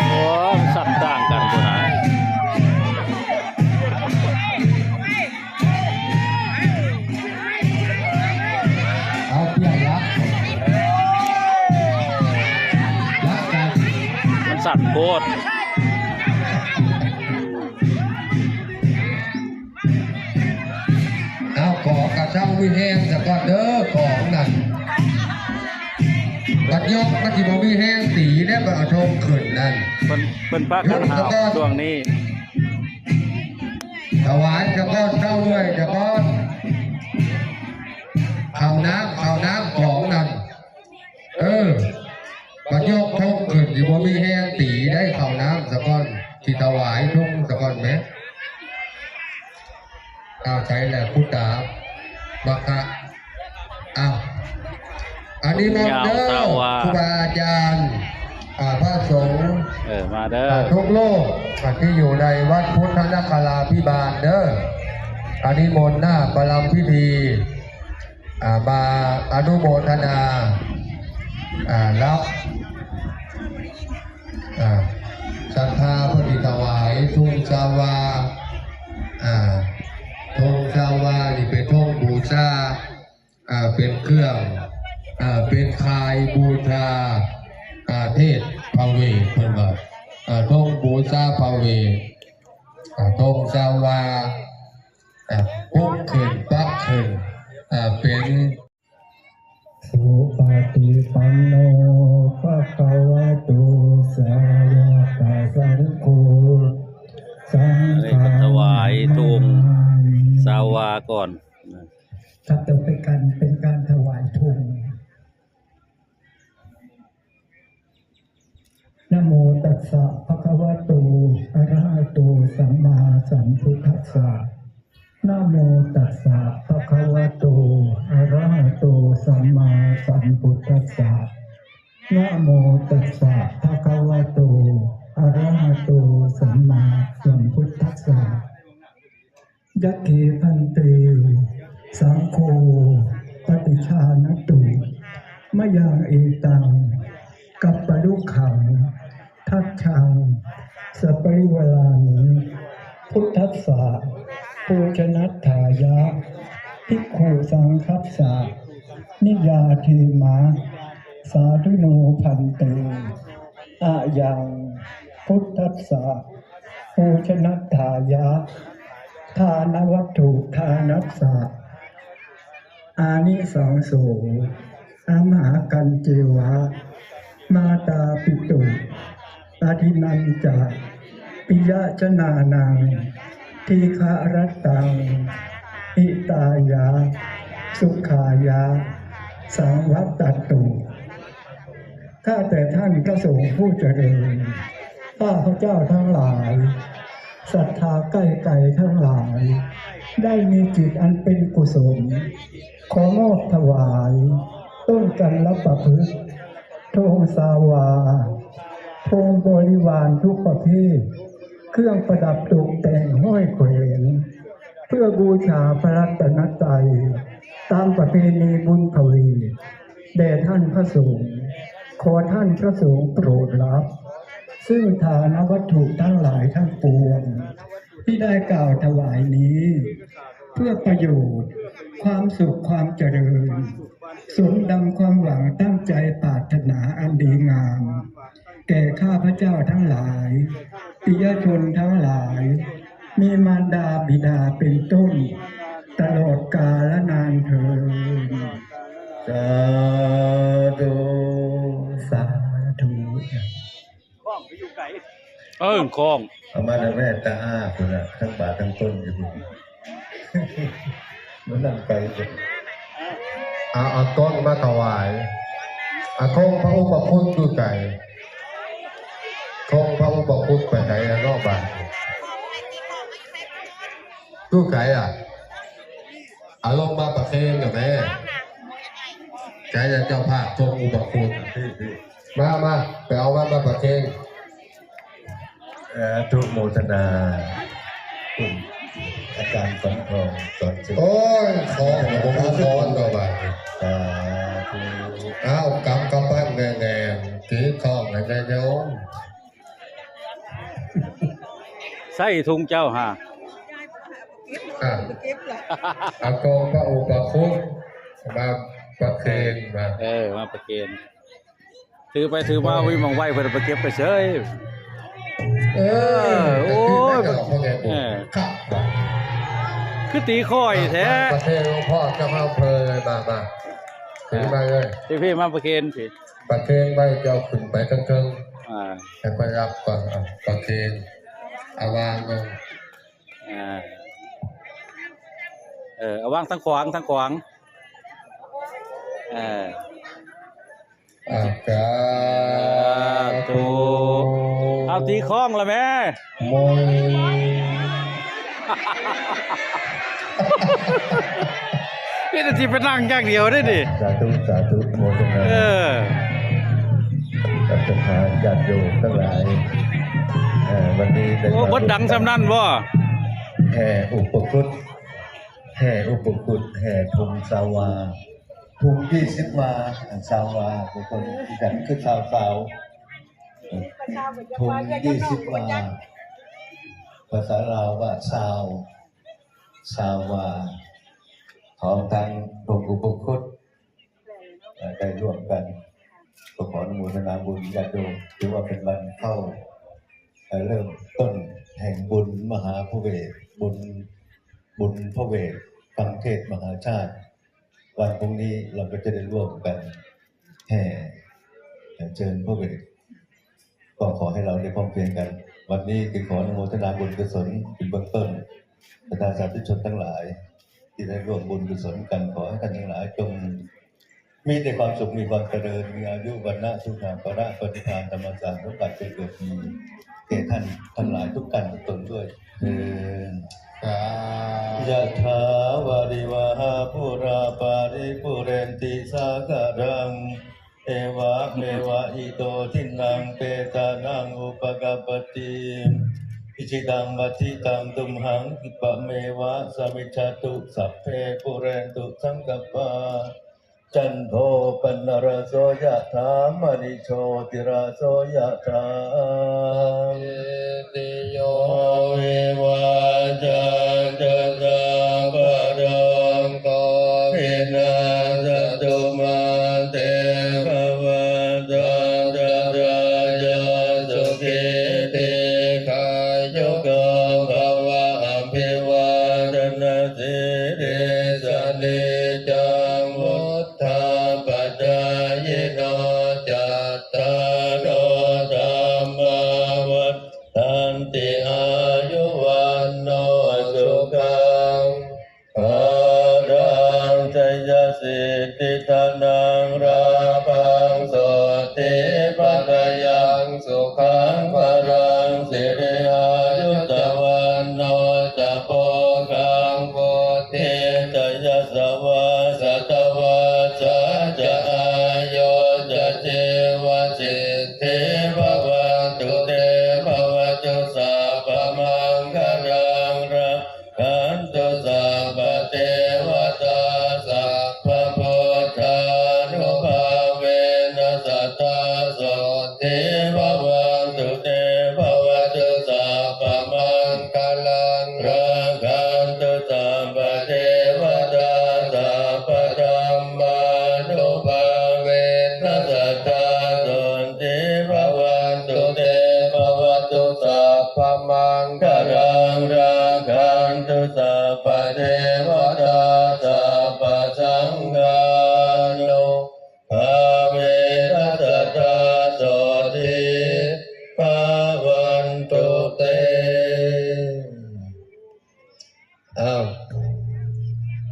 โอ้สัตว์ต่างกันตัวนะเอาเพียงยักษ์กันมันสัตว์โคตรขอกระเช้าวิแห้งสักก้อนเด้อของนั่นบัดยกบัดที่บ่มีแห้งตีได้บ่เอาทงขึ้นนั่นเป็นป้ากันหาช่วงนี้ถวายสักก้อนเท่าด้วยสักก้อนข้าวน้ำของนั่นบัดยกทงขึ้นที่บ่มีแห้งตีได้ข้าวน้ำสักก้อนที่ถวายทงสักก้อนไหมเอาใช้แหละพุทธาบักกะอันนี้มองเด้อครูบาอาจารย์พระสงฆ์มาเด้อทุกโลกที่อยู่ในวัดพุทธนคราภิบาลเด้ออันนี้มนต์หน้าประลัมพิธีมาอนุโมทนารับศรัทธาพระอิถวายทุ่งสาวาธงสาวานี่เป็นธงบูชาเป็นเครื่องเป็นคายบูชาเทศพระเวทเพิ่นว่าธงบูชาพระเวทธงสาวาปุ๊บขึ้นปั๊บขึ้นเป็นสุปฏิปันโนภะคะวะโตสาวกสังโฆถวายทุงสาวาก่อนจะเป็นการถวายทุงนะโมตัสสะภะคะวะโตอะระหะโตสัมมาสัมพุทธัสสะนะโมตัสสะภะคะวะโตอะระหะโตสัมมาสัมพุทธัสสะนะโมตัสสะภะคะวะโตอะระหะโตสัมมาสัมพุทธัสสะยัคเขพันเตสังโฆปฏิชานตุมะยังเอตังกัปปะลุขังทัคชังสัปริวลานิพุทธัสสะปูชนัตถายะภิกขุสังคัสสะนิยาเทมะสาธุโนพันเตอะยังพุทธัสสะปูชนัตถายะทานวัตถุทานัสสะอานิสงโสอมหากันเจวะมาตาปิตุอาทินันจะปิยะชนานังทีฆะรัตตังอิตายะสุขายะสังวัตตุ ข้าแต่ท่านพระสงฆ์ผู้เจริญข้าพระเจ้าทั้งหลายศรัทธาใกล้ไก่ทั้งหลาย ได้มีจิตอันเป็นกุศลขอมอบถวายต้นกันละประพฤกษ์ธงสาวาธงบริวารทุกประเภทเครื่องประดับตกแต่งห้อยแขวนเพื่อบูชาพระรัตนตรัยตามประเพณีบุญทวีแด่ท่านพระสงฆ์ขอท่านพระสงฆ์โปรดรับซึ่งฐานวัตถุทั้งหลายทั้งปวงที่ได้กล่าวถวายนี้ เพื่อประโยชน์ความสุขความเจริญสมดังความหวังตั้งใจปรารถนาอันดีงาม แก่ข้าพระเจ้าทั้งหลายปิยชนทั้งหลาย มีมารดาบิดาเป็นต้น ตลอดกาลนานเถิดสาธุสาธุ คล้อง เอามาแล้วแม่ตาอ้าคนละทั้งบาททั้งต้นอยู่ มันนั่งไกลเลย เอาต้นมาถวายเอาคงพระอุปคุตอยู่ไก่คงพระอุปคุตไปไหนอะนอกบ้านตู้ไก่อ่ะเอาลงมาประเคนกับแม่ไก่จะเจ้าภาพทรงอุปคุตมาไปเอามาประเคน ทุกโมทนาคุณอาจารย์สอนทองสอนศิลป์ โอ้ยของผมมาซ้อนกับบ้าน สาธุ เอากำปั้นแง่ๆถือของแง่ๆโยม ใส่ทุงเจ้าฮะ อากงพระอุปคุตมาประเคนมา มาประเคนถือไปถือมาวิ่งมองไว้เพื่อไปเก็บไปเฉย โอ้ย ครับ คือตีข้อยแท้ ประเคนหลวงพ่อเจ้าพระอำเภอเลยมาถือมาเลย พี่มาประเคนพี่ ประเคนไว้เจ้าขึ้นไปเกิง อ่า ๆให้ไปรับก่อนประเคนเอาวางลง เอาวางทั้งขวางกา ตูเอาตีคล้องละแม่ โมย พี่จะทีไปนั่งอย่างเดียวได้ดิ สาธุสาธุโมทนากับสถานญาติโยมทั้งหลายวันนี้ได้ โอ้บดดังสำนั่นบ่ แห่อุปคุตแห่อุปคุตแห่ทุงสาวาทุง20 วาสาวาบางคนที่กันคือสาวทุง20 วาภาษาลาวว่าสาวาของทางหลวงอุปคุตได้ร่วมกันขออนุโมทนาบุญญาติโยมถือว่าเป็นวันเข้าเริ่มต้นแห่งบุญมหาภเวทบุญพระเวทฟังเทศมหาชาติวันพรุ่งนี้เราก็จะได้ร่วมกันแห่เชิญพระเวทก็ขอให้เราได้พร้อมเพรียงกันวันนี้จึงขออนุโมทนาบุญกุศลเป็นเบื้องต้นบรรดาสาธุชนทั้งหลายที่ได้ร่วมบุญกุศลกันขอให้ท่านทั้งหลายจงมีแต่ความสุขมีความเจริญมีอายุวันนะสุขภาระปฏิภาณธรรมสารทุกการเกิดมีแก่ท่านทั้งหลายทุกการทุกตนด้วยยะถาวาริวหาปุราปาริปุเรนติสาคารังเอวะเมวะอิโตทินังเปตานังอุปกปปติอิจิตังมัทิตังตุมหังกิปะเมวะสมิจฉตุสัพเพปุเรนตุสังกปาจันโทปนรโสยะถามณิโชติราโสยะถาติโย เววาจันตระปะรังโตภินาสตุมาเตภวันตันตระยาสุขิติขายุกภวะอภิวาทนาสิริสนิจังวุฒาปัจจายโนจัตตารโอธรรมวัฏฏันติอายุวันโนสุขังภารังชยสิทธิธนังราภังโสติ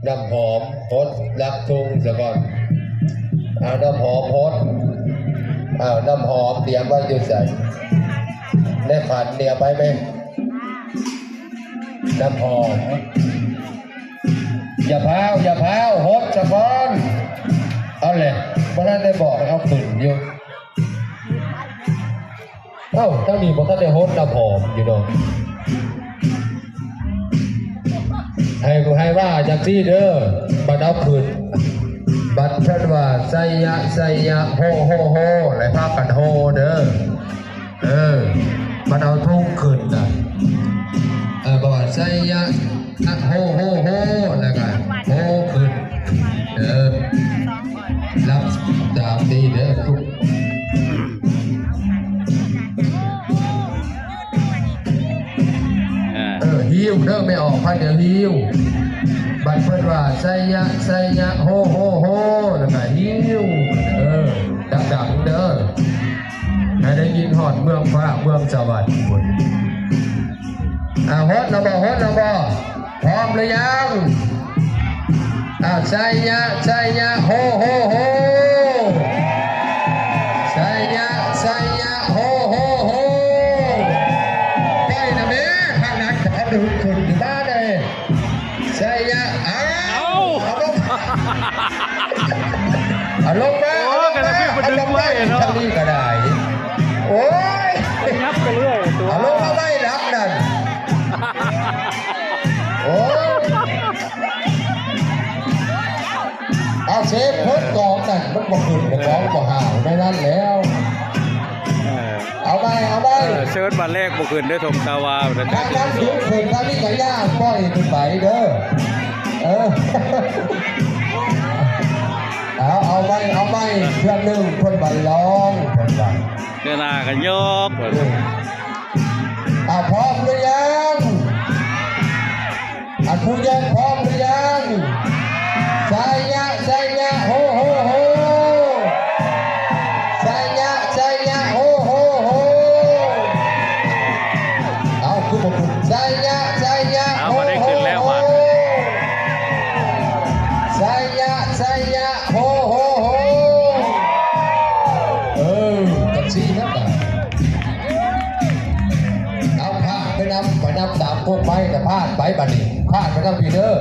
น้ำหอมฮดรักทุ่งซะก่อนเอาน้ำหอมฮดเอาน้ำหอมเตรียมไว้อยู่ใส่ในขันเตรียมไปไหมน้ำหอมอย่าพาวฮดซะก่อนเอาเลยเพราะนั้นได้บอกให้เอาขึ้นอยู่เอ้าตั้งนี้ผมก็ได้ฮดน้ำหอมอยู่เนาะให้ว่าจากที่เด้อบัดเอาขึ้นบัดเพิ่นว่าไสยะโฮและพากันโฮเด้อบัดเอาทุ่งขึ้นน่ะบอกว่าไสยะโฮแล้วก็โฮขึ้นรับตามที่เด้อทุกหิวเด้อไม่ออกพันเดี๋ยวหิวบัดเพิ่นว่าไสยะโฮแล้วก็หิวดังเด้อให้ได้ยินฮอดเมืองฟ้าเมืองสวรรค์พุ่นฮอดแล้วบ่พร้อมหรือยังไสยะโฮไสยะโฮไปนะแม่ข้างนั้นเอาดึงขึ้นที่บ้านเลยไสยะเอาลงมาทำนี่ก็ได้โอ้ยยับไปเรื่อยตัวเอาลงมาไม่รับนั่นโอ้ยเอาเชฟเพิ่มกองนั่นมันบอกขึ้นมันร้องบอกห่าวไม่นั่นแล้วเอาไปเชิญบันแรกบุกขึ้นด้วยธงสาวาทางนั้นถึงขึ้นทางนี้ก็ยากปล่อยขึ้นไปเด้อเอาไปเพื่อนหนึ่งคนบันร้องคนบันเนื้อหน้ากันยกพร้อมหรือยังผู้ยังพร้อมหรือยังไสยะโฮไสยะโฮเอาคือบอกคุณไสยะเอามาได้ขึ้นแล้วมาไสยะโฮจังซี่นะเอาผ้าไปนับตามพวกไม้แต่ผ้าไปบัดนี้ผ้าไปต้องพี่เด้อ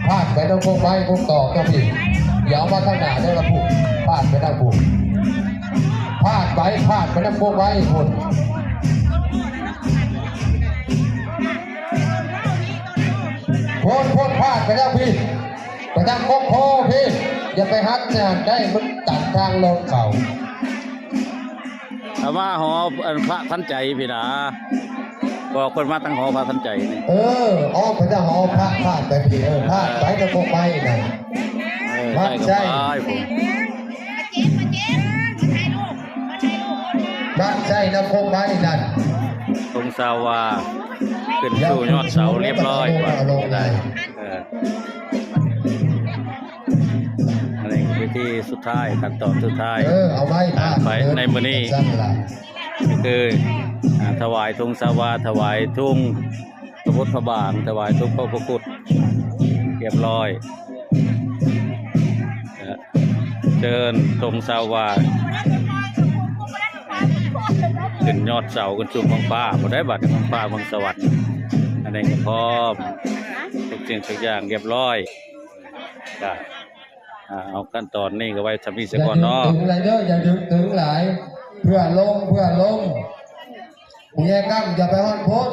ผ้าไปต้องพวกไม้พวกตอกต้องพี่อย่าเอามาข้างหน้าได้ละผู้ผ้าไปนั่งผู้ผ้าไปนั่งพวกไม้คนพ่นผ้าไปนั่งพี่ไปนั่งพวกโพพี่อย่าไปฮัดงานได้มันตัดทางลงเขาเอามาหอพระทันใจพี่นะบอกคนมาตั้งหอพระทันใจนี่ไปจะหอพระพาดไปพี่พาดไปจะพวกไม้นั่นมาใจบ้านใจนะพวกไม้นั่นธงสาวาขึ้นสู่ยอดเสาเรียบร้อยกว่าได้อะไรวิธีสุดท้ายขั้นตอนสุดท้ายเอาไว้ไปในมื้อนี้คือถวายธงสาวาถวายทุ่งพระพุทธพระบางถวายทุ่งพระพุทธเรียบร้อยเชิญธงสาวาขึ้นยอดเสาขึ้นสู่เมืองฟ้าบ่ได้บัดเมืองฟ้าเมืองสวรรค์อันนี้ก็พร้อมทุกสิ่งทุกอย่างเรียบร้อยเอาขั้นตอนนี้ก็ไว้ทำพิธีก่อนเนาะถึงไรเด้ออย่าถึงหลายเพื่อลงผู้ใหญ่กั้มอย่าไปฮอดพ้น